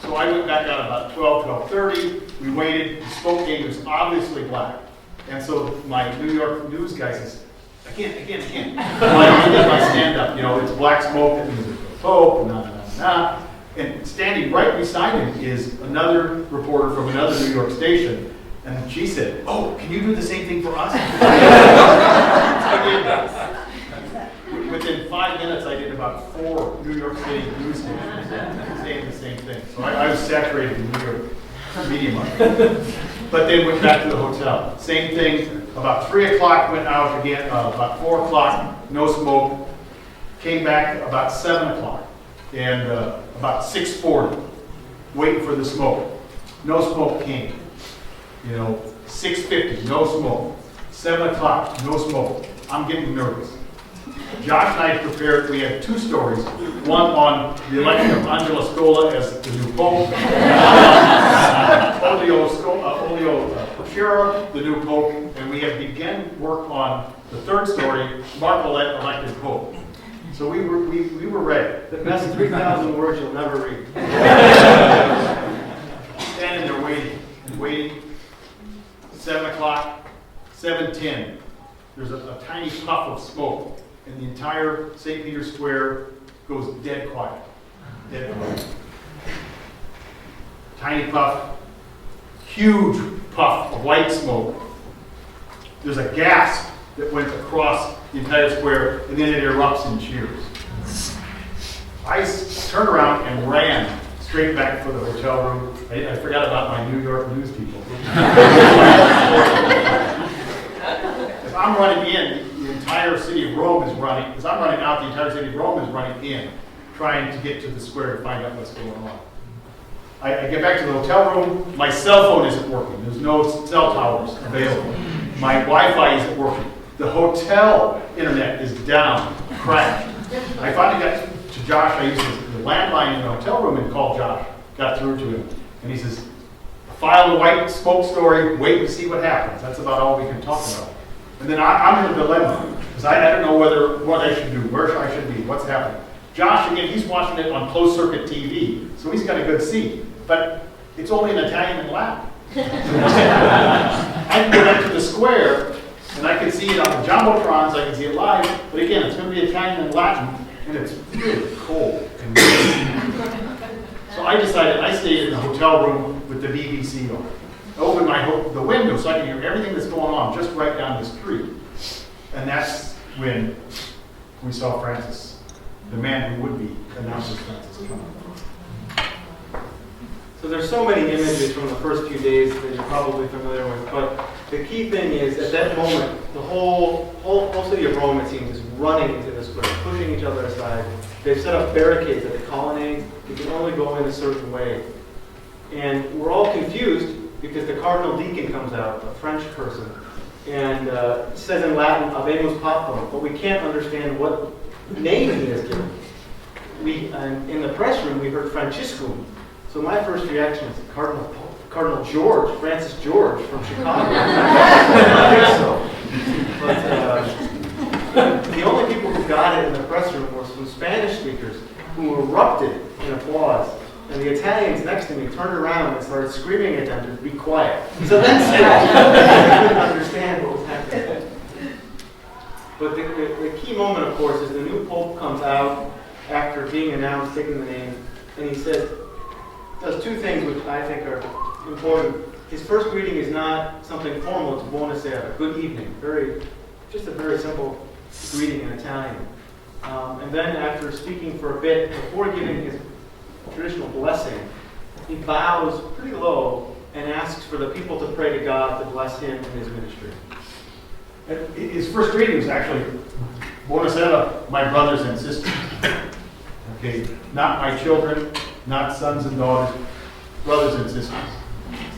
So I went back out about 12:30. We waited. The smoke gate was obviously black. And so my New York news guy says, again. I did my stand-up, it's black smoke, that means it's the Pope, nah. And standing right beside him is another reporter from another New York station. And she said, "Oh, can you do the same thing for us?" I did that. Within 5 minutes, I did about 4 New York City news stations saying the same thing. So I was saturated in New York media market. But then went back to the hotel. Same thing. About 3 o'clock went out again. About 4 o'clock, no smoke. Came back about 7 o'clock. And about 6:40, waiting for the smoke. No smoke came. 6:50, no smoke. 7 o'clock, no smoke. I'm getting nervous. Josh and I prepared, we had 2 stories. One on the election of Angela Scola as the new Pope. Olio Procura, the new Pope. And we had begun work on the 3rd story, Marcolette elected Pope. So we were ready. The best 3,000 words you'll never read. Standing there waiting. 7 o'clock, 7:10. There's a tiny puff of smoke, and the entire St. Peter's Square goes dead quiet. Dead quiet. Tiny puff, huge puff of white smoke. There's a gasp that went across the entire square, and then it erupts in cheers. I turned around and ran straight back for the hotel room. I forgot about my New York news people. As I'm running in, the entire city of Rome is running. As I'm running out, the entire city of Rome is running in, trying to get to the square to find out what's going on. I get back to the hotel room. My cell phone isn't working. There's no cell towers available. My Wi-Fi isn't working. The hotel internet is down, crashed. I finally got to Josh. I used the landline in the hotel room and called Josh. Got through to him. And he says, "File the white smoke story, wait and see what happens." That's about all we can talk about. And then I'm in a dilemma, because I don't know what I should do, where I should be, what's happening. Josh, again, he's watching it on closed circuit TV, so he's got a good seat. But it's only in Italian and Latin. I can go back to the square, and I can see it on the Jumbotrons, I can see it live, but again, it's going to be Italian and Latin, and it's really cold and rainy. So I decided I stayed in the hotel room with the BBC on. I opened the window so I could hear everything that's going on just right down the street. And that's when we saw Francis the man who would be announced as Francis coming. So there's so many images from the first few days that you're probably familiar with, but the key thing is at that moment, the whole city of Rome, it seems, is running into the square, pushing each other aside. They've set up barricades at the colonnade. You can only go in a certain way. And we're all confused because the cardinal deacon comes out, a French person, and says in Latin, "Habemus Papam," but we can't understand what name he has given. In the press room, we heard Franciscum. So my first reaction is Cardinal George, Francis George from Chicago. I think so. But the only people who got it in the press room were some Spanish speakers who erupted in applause. And the Italians next to me turned around and started screaming at them to be quiet. So then I couldn't understand what was happening. But the key moment, of course, is the new Pope comes out after being announced, taking the name, and he does two things which I think are important. His first greeting is not something formal, it's buonasera, good evening. Just a very simple greeting in Italian. And then after speaking for a bit, before giving his traditional blessing, he bows pretty low and asks for the people to pray to God to bless him in his ministry. And his first greeting was actually, "Buonasera, my brothers and sisters." Okay, not my children, not sons and daughters, brothers and sisters.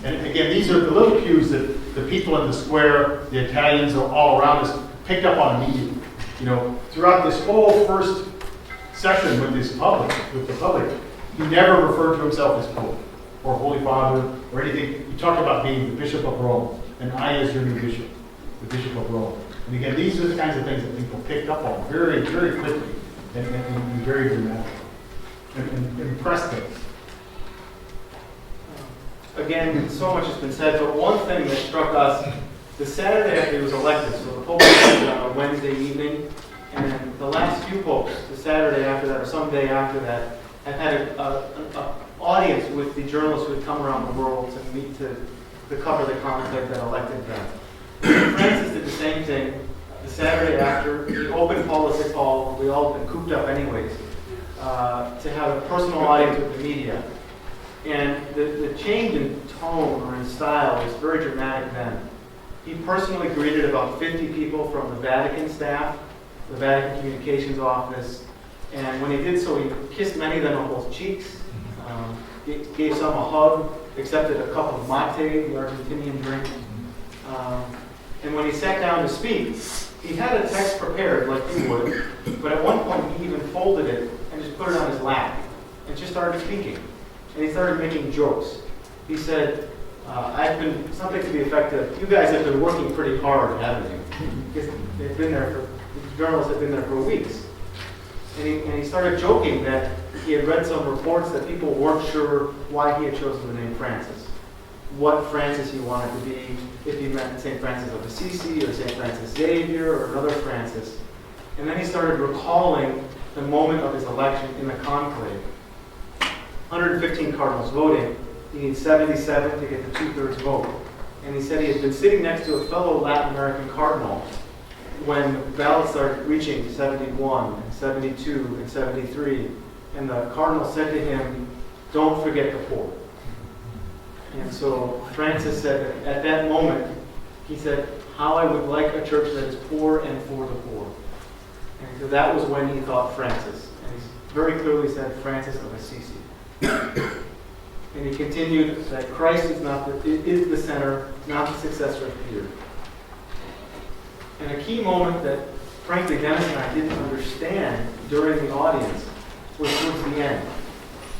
And again, these are the little cues that the people in the square, the Italians all around us, picked up on immediately. You know, throughout this whole first session with the public, he never referred to himself as Pope or Holy Father or anything. He talked about being the Bishop of Rome, and I as your new bishop, the Bishop of Rome. And again, these are the kinds of things that people picked up on very, very quickly and very dramatic and impressed them. Again, so much has been said, but one thing that struck us, the Saturday after he was elected, so the Pope was elected on a Wednesday evening, and the last few popes, the Saturday after that or some day after that, have had an audience with the journalists who had come around the world to meet to cover the conclave that elected them. Francis did the same thing. The Saturday after, he opened Paul VI Hall, we all had been cooped up anyways, to have a personal audience with the media. And the change in tone or in style was very dramatic then. He personally greeted about 50 people from the Vatican staff, the Vatican Communications Office, and when he did so, he kissed many of them on both cheeks, gave some a hug, accepted a cup of mate, the Argentinian drink. And when he sat down to speak, he had a text prepared like you would, but at one point he even folded it and just put it on his lap and just started speaking. And he started making jokes. He said, I've been, something to the effect of, you guys have been working pretty hard, haven't you? Because they've been there the journalists have been there for weeks. And he started joking that he had read some reports that people weren't sure why he had chosen the name Francis. What Francis he wanted to be, if he meant St. Francis of Assisi or St. Francis Xavier or another Francis. And then he started recalling the moment of his election in the conclave. 115 cardinals voting. He needs 77 to get the 2/3 vote. And he said he had been sitting next to a fellow Latin American cardinal when ballots started reaching 71, and 72, and 73. And the cardinal said to him, "Don't forget the poor." And so Francis said that at that moment, he said, "How I would like a church that is poor and for the poor." And so that was when he thought Francis. And he very clearly said Francis of Assisi. And he continued that Christ is the center, not the successor of Peter. And a key moment that, frankly, Dennis and I didn't understand during the audience was towards the end.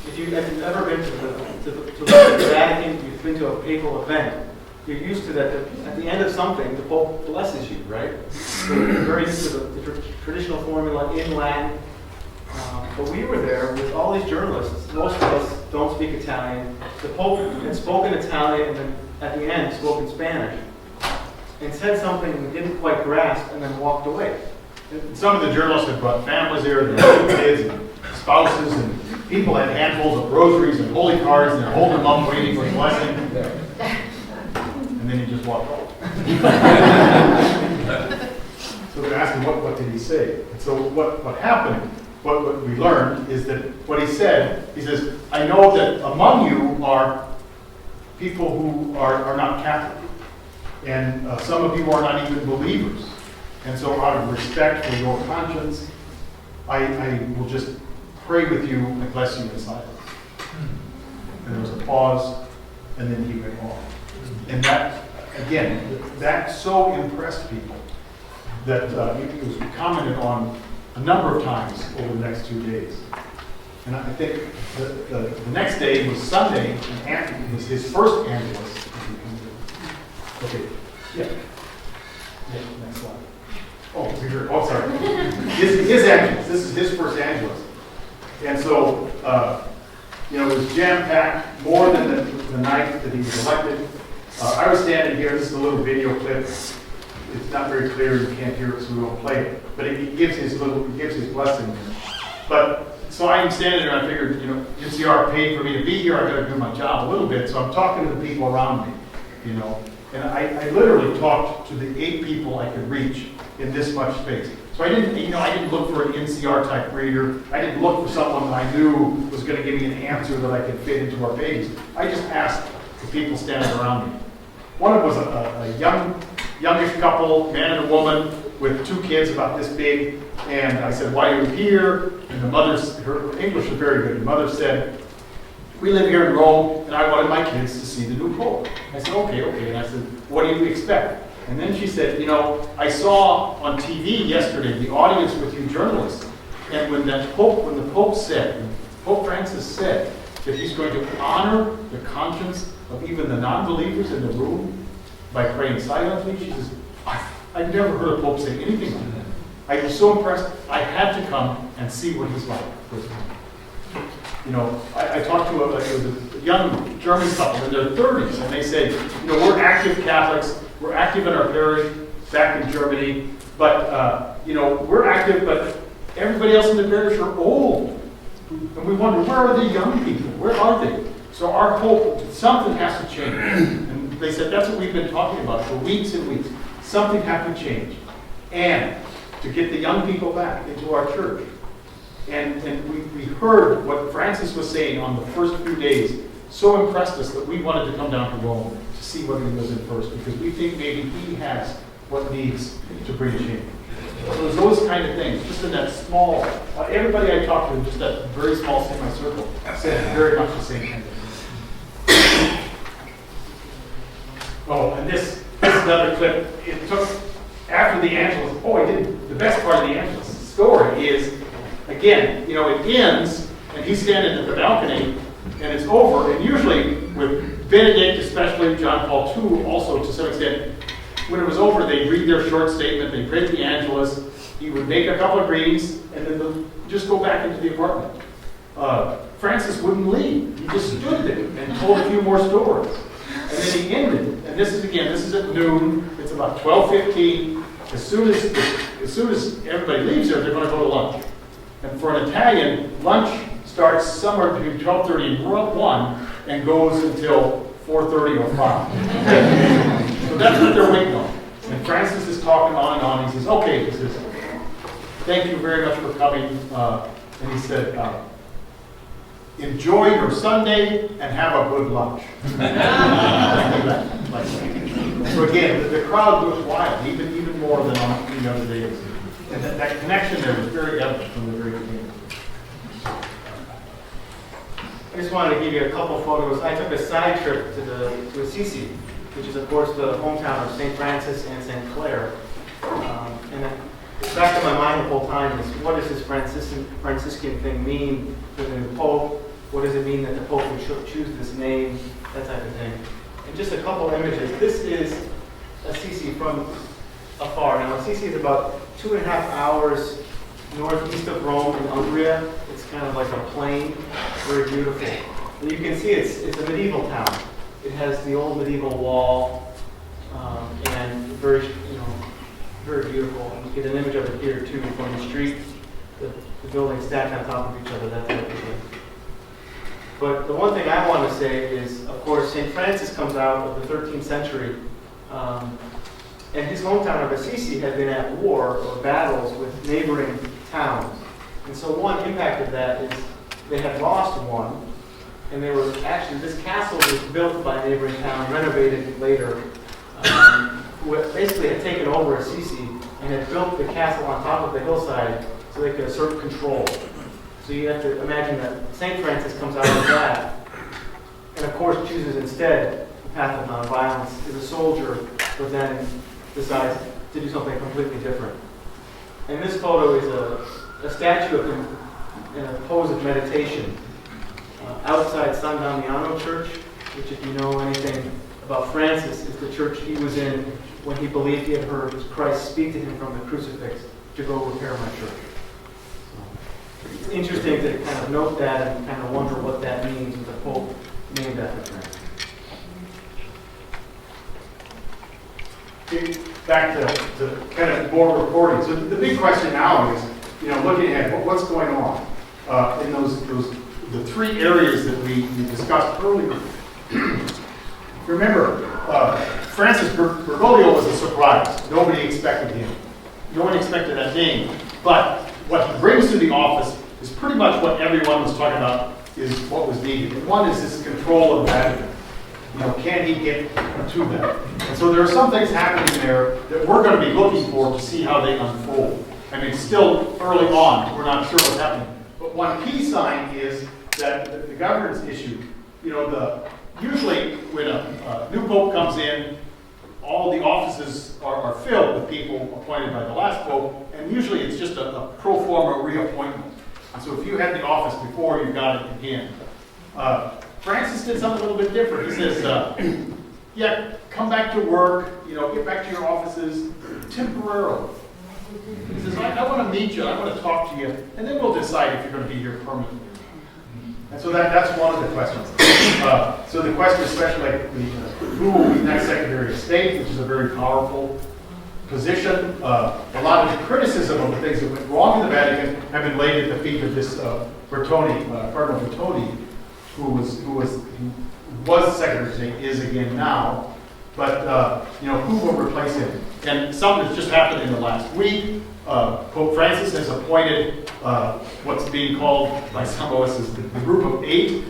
If you've ever been to the Vatican, you've been to a papal event, you're used to that. At the end of something, the Pope blesses you, right? So you're very used to the traditional formula in Latin. But we were there with all these journalists. Most of us don't speak Italian. The Pope had spoken Italian and then at the end spoke in Spanish and said something we didn't quite grasp and then walked away. And some of the journalists had brought families there, and their kids and spouses, and people had handfuls of rosaries and holy cards, and they're holding them up waiting for a blessing. And then he just walked off. So they're asking, what did he say? And so what happened what we learned is that what he said, he says, I know that among you are people who are not Catholic. And some of you are not even believers. And so out of respect for your conscience, I will just pray with you and bless you in silence. And there was a pause, and then he went on. And that, again, that so impressed people that it was commented on a number of times over the next 2 days. And I think the next day was Sunday, and it was his first Angelus. Okay, yeah. Next slide. Oh, here. Oh, sorry. His Angelus. This is his first Angelus. And so, it was jam-packed, more than the night that he was elected. I was standing here. This is a little video clip. It's not very clear. You can't hear it, so we won't play it. But it gives his blessing there. But so I'm standing there, and I figured, NCR paid for me to be here. I got to do my job a little bit. So I'm talking to the people around me, And I literally talked to the 8 people I could reach in this much space. So I didn't look for an NCR type reader. I didn't look for someone that I knew was going to give me an answer that I could fit into our pages. I just asked the people standing around me. One of them was a youngish couple, man and a woman, with 2 kids about this big. And I said, why are you here? And the her English was very good. The mother said, we live here in Rome, and I wanted my kids to see the new Pope. I said, okay. And I said, what do you expect? And then she said, I saw on TV yesterday the audience with you journalists, and when the Pope Francis said that he's going to honor the conscience of even the non-believers in the room by praying silently, she says, I've never heard a Pope say anything like that. I was so impressed, I had to come and see what he's like. I talked to a young German couple in their 30s, and they say, we're active Catholics, we're active in our parish back in Germany, but, we're active, but everybody else in the parish are old. And we wonder, where are the young people? Where are they? So our hope, something has to change. And they said, that's what we've been talking about for weeks and weeks. Something has to change. And to get the young people back into our church. And we heard what Francis was saying on the first few days, so impressed us that we wanted to come down to Rome to see what he was in first, because we think maybe he has what needs to bring change. So those kind of things, just in that small, everybody I talked to in just that very small semicircle said very much the same kind of thing. Oh, and this is another clip. It took, after the Angelus, the best part of the Angelus story is, again, it ends, and he's standing at the balcony, and it's over, and usually with Benedict, especially John Paul II, also to some extent, when it was over, they'd read their short statement, they'd read the Angelus, he would make a couple of greetings, and then they'd just go back into the apartment. Francis wouldn't leave. He just stood there and told a few more stories. And then he ended, and this is at noon, it's about 12:15. As soon as everybody leaves there, they're going to go to lunch. And for an Italian, lunch starts somewhere between 12:30 and 1 and goes until 4:30 or 5. So that's what they're waiting on. And Francis is talking on and on. He says, okay, thank you very much for coming. And he said, enjoy your Sunday and have a good lunch. So again, the crowd was wild, even more than on the other days. And that connection there was very evident from the very beginning. I just wanted to give you a couple photos. I took a side trip to Assisi, which is, of course, the hometown of St. Francis and St. Clare. And back in my mind the whole time is, what does this Franciscan thing mean for the new Pope? What does it mean that the Pope would choose this name? That type of thing. And just a couple images. This is Assisi from afar. Now, Assisi is about 2.5 hours northeast of Rome in Umbria. It's kind of like a plain, very beautiful. And you can see it's a medieval town. It has the old medieval wall, and very, very beautiful. And you get an image of it here too from the street. The buildings stacked on top of each other, that type of thing. But the one thing I want to say is, of course, St. Francis comes out of the 13th century, and his hometown of Assisi had been at war or battles with neighboring towns. And so one impact of that is they had lost one, and they were actually, this castle was built by a neighboring town, renovated later, who basically had taken over Assisi and had built the castle on top of the hillside so they could assert control. So you have to imagine that St. Francis comes out of that, and of course chooses instead the path of nonviolence, is a soldier, but then decides to do something completely different. And this photo is a statue of him in a pose of meditation outside San Damiano Church, which, if you know anything about Francis, is the church he was in when he believed he had heard Christ speak to him from the crucifix to go repair my church. So it's interesting to kind of note that and kind of wonder what that means with the Pope named after Francis. Back to kind of more reporting. So the big question now is, looking at what's going on in the three areas that we discussed earlier. Remember, Francis Bergoglio was a surprise. Nobody expected him. No one expected that name. But what he brings to the office is pretty much what everyone was talking about is what was needed. And one is this control of the Vatican. Can he get to that? And so there are some things happening there that we're going to be looking for to see how they unfold. I mean, still early on, we're not sure what's happening. But one key sign is that the governance issue, usually when a new pope comes in, all the offices are filled with people appointed by the last pope, and usually it's just a pro forma reappointment. And so if you had the office before, you got it again. Francis did something a little bit different. He says, come back to work, get back to your offices temporarily. He says, I want to meet you, I want to talk to you, and then we'll decide if you're going to be here permanently. And so that's one of the questions. So the question, especially like who will be next Secretary of State, which is a very powerful position. A lot of the criticism of the things that went wrong in the Vatican have been laid at the feet of this Bertone, Cardinal Bertone, who was Secretary of State, is again now. But who will replace him? And something that's just happened in the last week. Pope Francis has appointed what's being called by some of us as the group of eight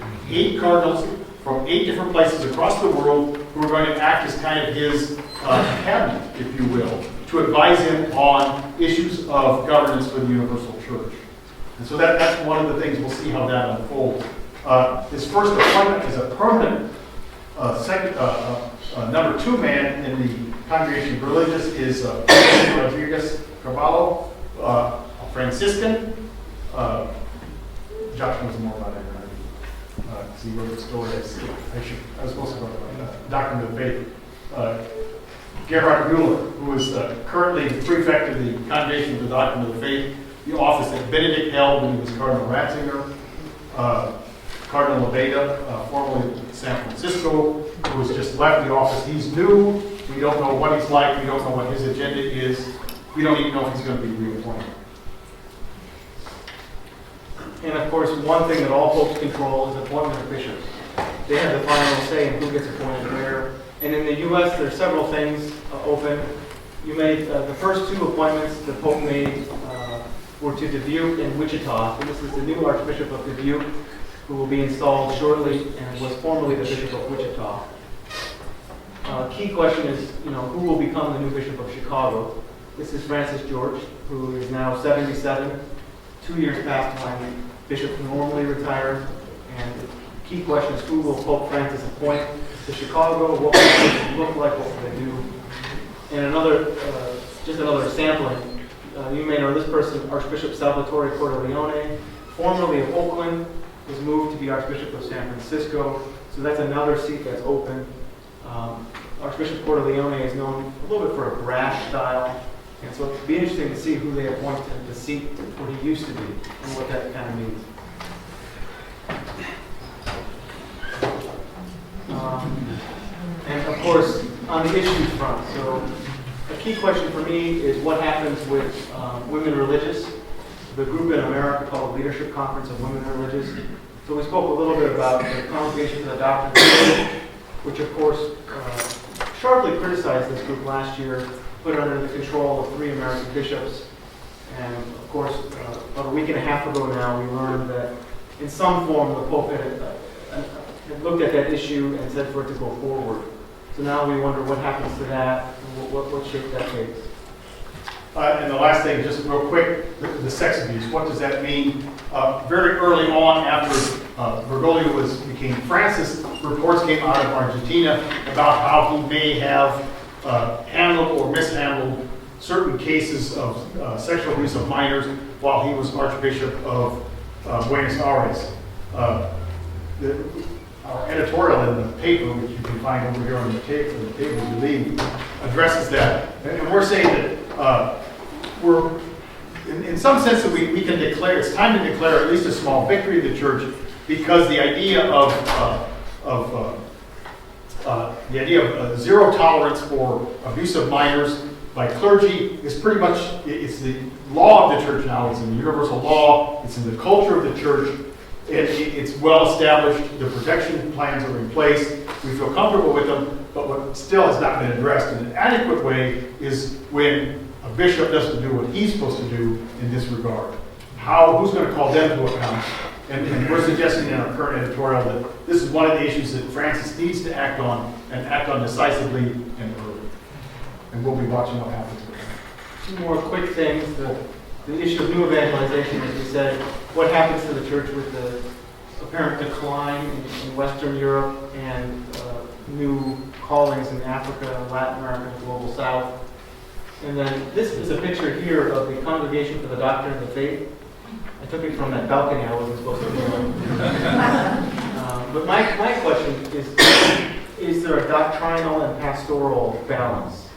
cardinals from 8 different places across the world who are going to act as kind of his cabinet, if you will, to advise him on issues of governance for the Universal Church. And so that's one of the things we'll see how that unfolds. His first appointment is a permanent number 2 man in the Congregation of Religious is Rodriguez Carvalho, a Franciscan. Josh knows more about it than I do. Because he wrote the story. I was supposed to talk about Doctrine of the Faith. Gerhard Müller, who is currently the prefect of the Congregation of the Doctrine of the Faith, the office that Benedict held when he was Cardinal Ratzinger. Cardinal Leveda, formerly of San Francisco, who has just left the office. He's new. We don't know what he's like. We don't know what his agenda is. We don't even know if he's going to be reappointed. And of course, one thing that all popes control is appointment of bishops. They have the final say in who gets appointed where. And in the U.S., there are several things open. You made the first 2 appointments the Pope made were to Dubuque and Wichita. So this is the new Archbishop of Dubuque, who will be installed shortly and was formerly the Bishop of Wichita. Key question is, who will become the new Bishop of Chicago? This is Francis George, who is now 77, 2 years past when bishops normally retire. And the key question is, who will Pope Francis appoint to Chicago? What will it look like? What will they do? And just another sampling. You may know this person, Archbishop Salvatore Cordileone, formerly of Oakland, was moved to be Archbishop of San Francisco. So that's another seat that's open. Archbishop Cordileone is known a little bit for a brash style. And so it'll be interesting to see who they appoint to the seat where he used to be and what that kind of means. And of course, on the issues front, so a key question for me is what happens with women religious, the group in America called the Leadership Conference of Women Religious. So we spoke a little bit about the Congregation for the Doctrine of the Faith, which of course sharply criticized this group last year, put it under the control of 3 American bishops. And of course, about a week and a half ago now, we learned that in some form the Pope had looked at that issue and said for it to go forward. So now we wonder what happens to that, and what shape that takes. And the last thing, just real quick, the sex abuse. What does that mean? Very early on, after Bergoglio became Francis, reports came out of Argentina about how he may have handled or mishandled certain cases of sexual abuse of minors while he was Archbishop of Buenos Aires. Our editorial in the paper, which you can find over here on the table, you leave, addresses that. And we're saying that we're, in some sense, that we can declare, it's time to declare at least a small victory of the church, because the idea of zero tolerance for abuse of minors by clergy is pretty much, it's the law of the church now. It's in the universal law. It's in the culture of the church. It's well established. The protection plans are in place. We feel comfortable with them, but what still has not been addressed in an adequate way is when a bishop doesn't do what he's supposed to do in this regard. Who's going to call them to account? And we're suggesting in our current editorial that this is one of the issues that Francis needs to act on, and act on decisively and early. And we'll be watching what happens with that. Two more quick things. The issue of new evangelization, as we said, what happens to the church with the apparent decline in Western Europe and new callings in Africa, Latin America, and the Global South. And then this is a picture here of the Congregation for the Doctrine of the Faith. I took it from that balcony I wasn't supposed to be on. But my question is there a doctrinal and pastoral balance?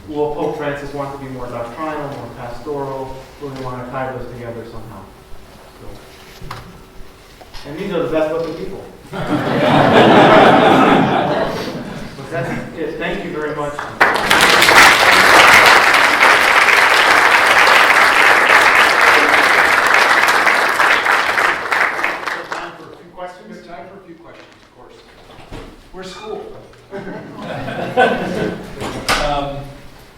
Will Pope Francis want to be more doctrinal, more pastoral? Will he want to tie those together somehow? So. And these are the best looking people. But that's it. Thank you very much. There's time for a few questions, of course. Where's school?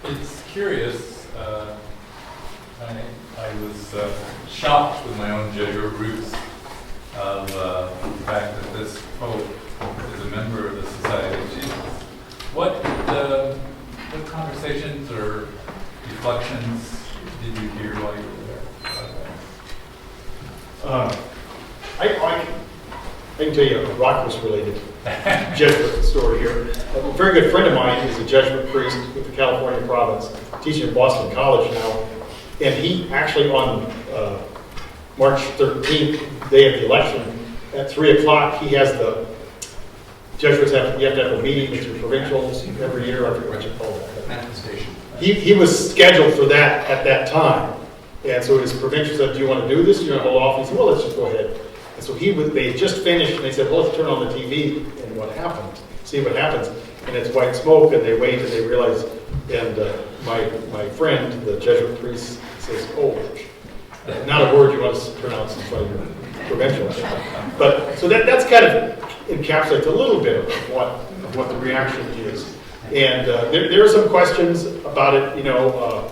It's curious. I was shocked with my own Jesuit roots of the fact that this Pope is a member of the Society of Jesus. What conversations or reflections did you hear while you were there? I can tell you a Rockhurst related Jesuit story here. A very good friend of mine is a Jesuit priest with the California province, teaching at Boston College now. And he actually on March 13th, day of the election, at 3 o'clock, he has the Jesuits you have to have a meeting with your provincials every year. I forget what you call that. Manifestation. He was scheduled for that at that time. And so his provincial said, do you want to do this? Do you want to hold off? He said, well, let's just go ahead. And so they just finished, and they said, well, let's turn on the TV, and what happened? See what happens. And it's white smoke, and they wait, and they realize, and my friend, the Jesuit priest, says, oh, not a word you want to pronounce in front of your provincial. But, so that's kind of encapsulates a little bit of what the reaction is. And there are some questions about it. You know,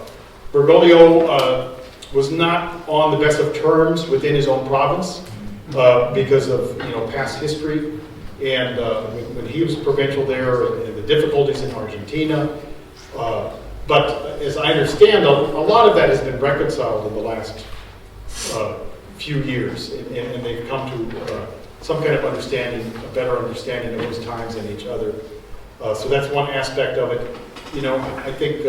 Bergoglio was not on the best of terms within his own province because of past history, and when he was provincial there, and the difficulties in Argentina. But as I understand, a lot of that has been reconciled in the last few years, and they've come to some kind of understanding, a better understanding of those times and each other. So that's one aspect of it. I think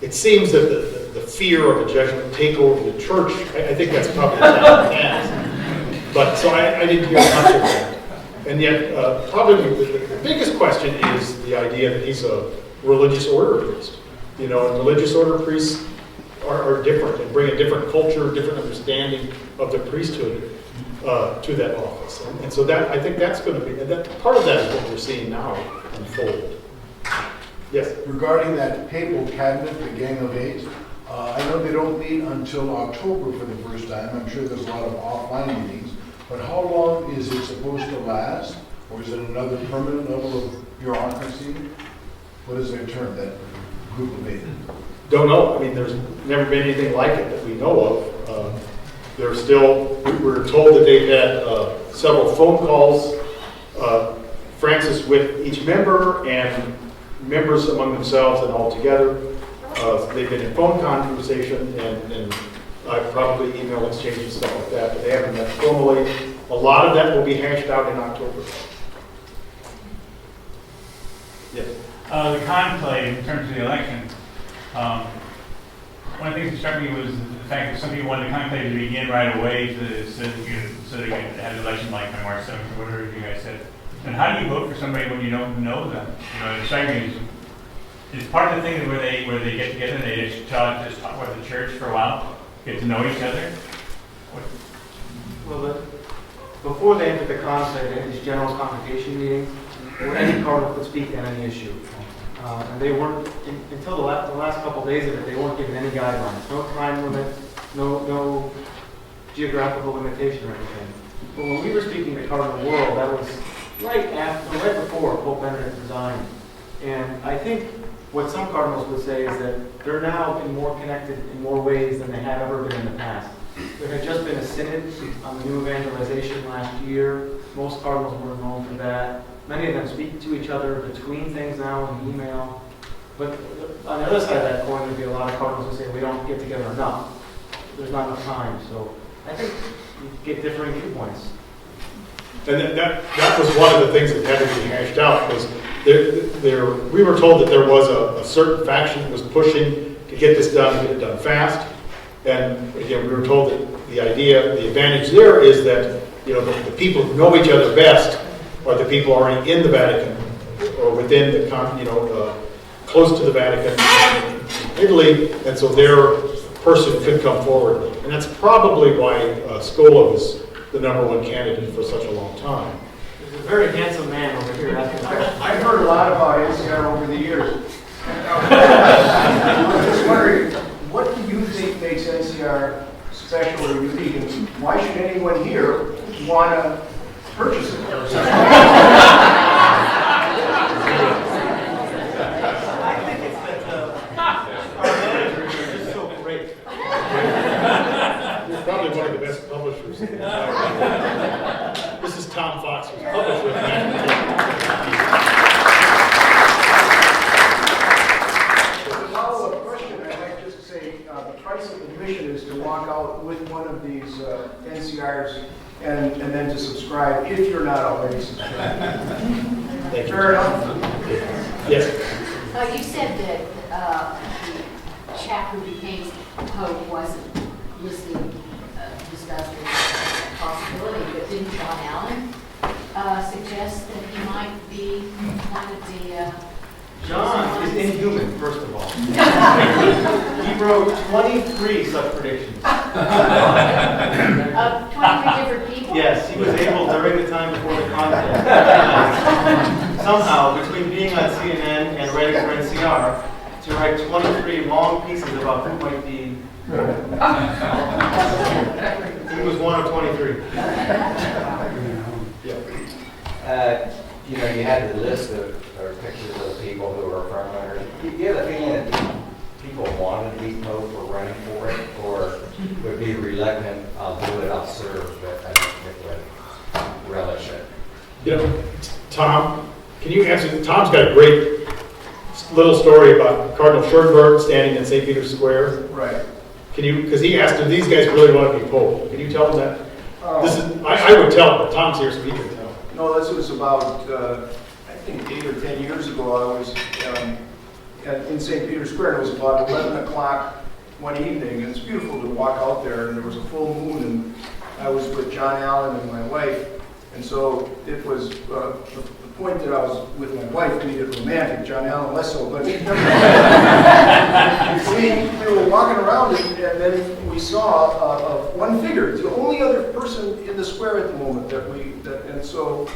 it seems that the fear of a Jesuit takeover the church, I think that's probably not the past. But so I didn't hear much of that. And yet, probably the biggest question is the idea that he's a religious order priest. And religious order priests are different and bring a different culture, different understanding of the priesthood to that office. And so that I think that's going to be, and that part of that is what we're seeing now unfold. Yes? Regarding that papal cabinet, the Gang of Eight, I know they don't meet until October for the first time. I'm sure there's a lot of offline meetings. But how long is it supposed to last? Or is it another permanent level of bureaucracy? What is their term, that group of eight? Don't know. I mean, there's never been anything like it that we know of. There's still, we were told that they've had several phone calls, Francis with each member and members among themselves and all together. They've been in phone conversation and probably email exchange and stuff like that, but they haven't met formally. A lot of that will be hashed out in October. Yes. The conclave, in terms of the election, one of the things that struck me was the fact that some people wanted the conclave to begin right away so they could have the election like on March 7th or whatever you guys said. And how do you vote for somebody when you don't know them? You know, it struck me is part of the thing where they get together and they just talk about the church for a while, get to know each other? Well, before they entered the conclave, they had these general congregation meetings where any cardinal could speak on any issue. And they weren't, until the last couple of days of it, they weren't given any guidelines. No time limit, no geographical limitation or anything. But when we were speaking to Cardinal World, that was right before Pope Benedict resigned. And I think what some cardinals would say is that they're now more connected in more ways than they have ever been in the past. There had just been a synod on the new evangelization last year. Most cardinals were known for that. Many of them speak to each other between things now in email. But on the other side of that coin, there'd be a lot of cardinals who say we don't get together enough. There's not enough time. So I think you get differing viewpoints. And that was one of the things that had to be hashed out, was we were told that there was a certain faction that was pushing to get this done, to get it done fast. And again, we were told that the advantage there is that, you know, the people who know each other best are the people already in the Vatican or within the, close to the Vatican in Italy, and so their person could come forward. And that's probably why Scola was the #1 candidate for such a long time. There's a very handsome man over here asking questions. I've heard a lot about NCR over the years. I'm just wondering, what do you think makes NCR special or unique, and why should anyone here want to purchase it? I think it's that our managers are just so great. He's probably one of the best publishers. This is Tom Fox, who's publisher of the National the price of admission is to walk out with one of these NCRs and then to subscribe if you're not already subscribed. Fair enough? Yes. You said that the chap who became Pope wasn't listed, discussed as a possibility, but didn't John Allen suggest that he might be one of the John is inhuman, first of all. He wrote 23 such predictions. 23 different people? Yes, he was able during the time before the contest, somehow, between being on CNN and writing for NCR, to write 23 long pieces about who might be. He was one of 23. You know, you had the list of or pictures of people who were front runners. Do you have a feeling that people wanted to be Pope or running for it, or would be reluctant, I'll do it, I'll serve, but I don't particularly relish it? You know, Tom, can you answer? Tom's got a great little story about Cardinal Schoenberg standing in St. Peter's Square. Right. Can you, because he asked if these guys really want to be Pope. Can you tell him that? This is, I would tell him, but Tom's here so he can tell. No, this was about, I think 8 or 10 years ago. I was in St. Peter's Square. It was about 11 o'clock one evening, and it's beautiful to walk out there, and there was a full moon, and I was with John Allen and my wife, and so it was the point that I was with my wife made it romantic. John Allen less so, but we were walking around, and then we saw one figure. It's the only other person in the square at the moment and so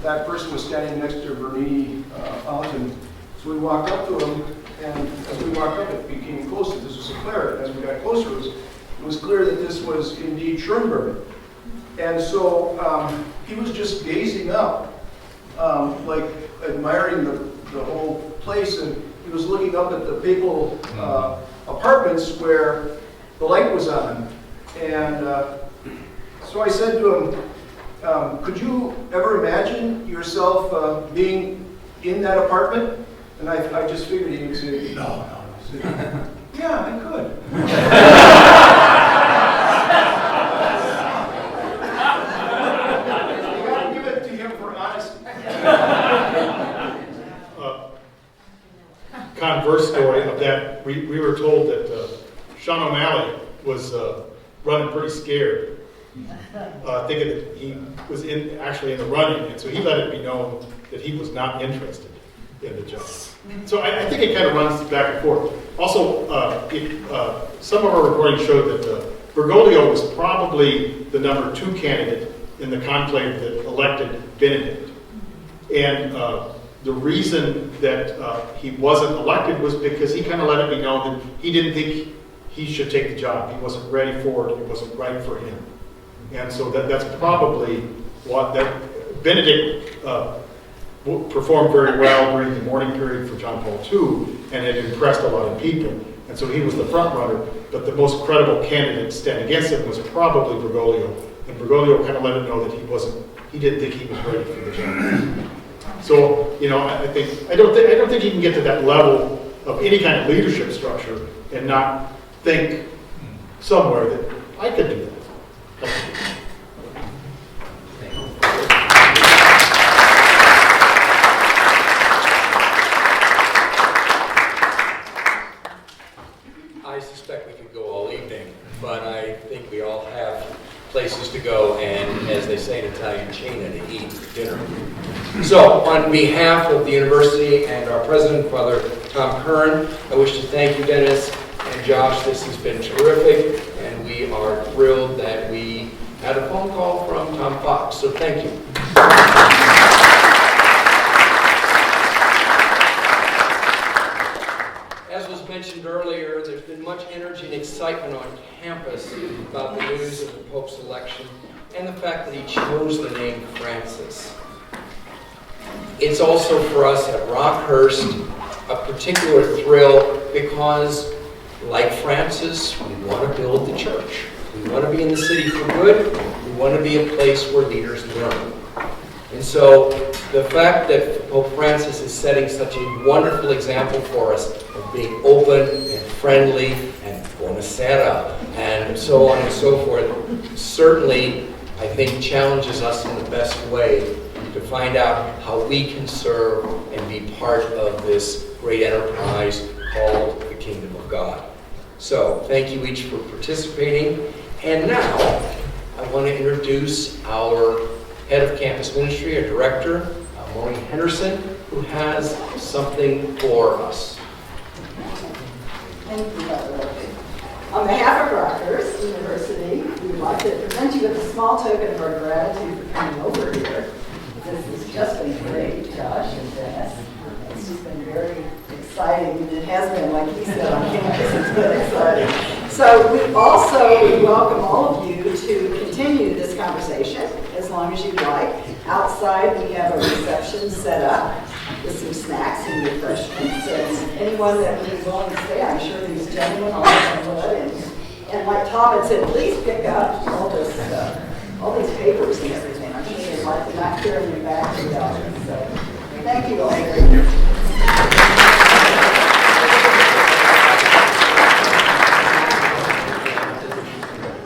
that person was standing next to Bernini Fountain. So we walked up to him, and as we walked up, it became closer. This was clear. As we got closer, it was clear that this was indeed Schoenberg. And so he was just gazing up, like admiring the whole place, and he was looking up at the papal apartments where the light was on. And so I said to him, could you ever imagine yourself being in that apartment? And I just figured he would say, no. I said, yeah, I could. You got to give it to him for honesty. Converse story of that, we were told that Sean O'Malley was running pretty scared, thinking that he was actually in the running, and so he let it be known that he was not interested in the job. So I think it kind of runs back and forth. Also, some of our reporting showed that Bergoglio was probably the number 2 candidate in the conclave that elected Benedict. And the reason that he wasn't elected was because he kind of let it be known that he didn't think he should take the job. He wasn't ready for it. It wasn't right for him. And so that's probably what that Benedict performed very well during the mourning period for John Paul II and had impressed a lot of people. And so he was the front runner, but the most credible candidate to stand against him was probably Bergoglio. And Bergoglio kind of let it know that he didn't think he was ready for the job. So, you know, I don't think you can get to that level of any kind of leadership structure and not think somewhere that I could do that. I suspect we could go all evening, but I think we all have places to go and, as they say in Italian, cena to eat dinner. So, on behalf of the university and our president, Father Tom Kern, I wish to thank you, Dennis and Josh. This has been terrific, and we are thrilled that we had a phone call from Tom Fox, so thank you. As was mentioned earlier, there's been much energy and excitement on campus about the news of the Pope's election and the fact that he chose the name Francis. It's also for us at Rockhurst a particular thrill because, like Francis, we want to build the church. We want to be in the city for good. We want to be a place where leaders learn. And so the fact that Pope Francis is setting such a wonderful example for us of being open and friendly and buonasera and so on and so forth certainly, I think, challenges us in the best way to find out how we can serve and be part of this great enterprise called the Kingdom of God. So thank you each for participating. And now I want to introduce our head of campus ministry, our director, Maureen Henderson, who has something for us. Thank you, Father. On behalf of Rockhurst University, we would like to present you with a small token of our gratitude for coming over here. This has just been great, Josh and Dennis. It's just been very exciting, and it has been, like he said, on campus, it's been exciting. So we welcome all of you to continue this conversation as long as you'd like. Outside, we have a reception set up with some snacks and refreshments. And anyone that would be willing to stay, I'm sure these gentlemen all would. And like Tom had said, please pick up all these papers and everything. I'm sure they're likely not carrying you back to the office. So thank you all very much.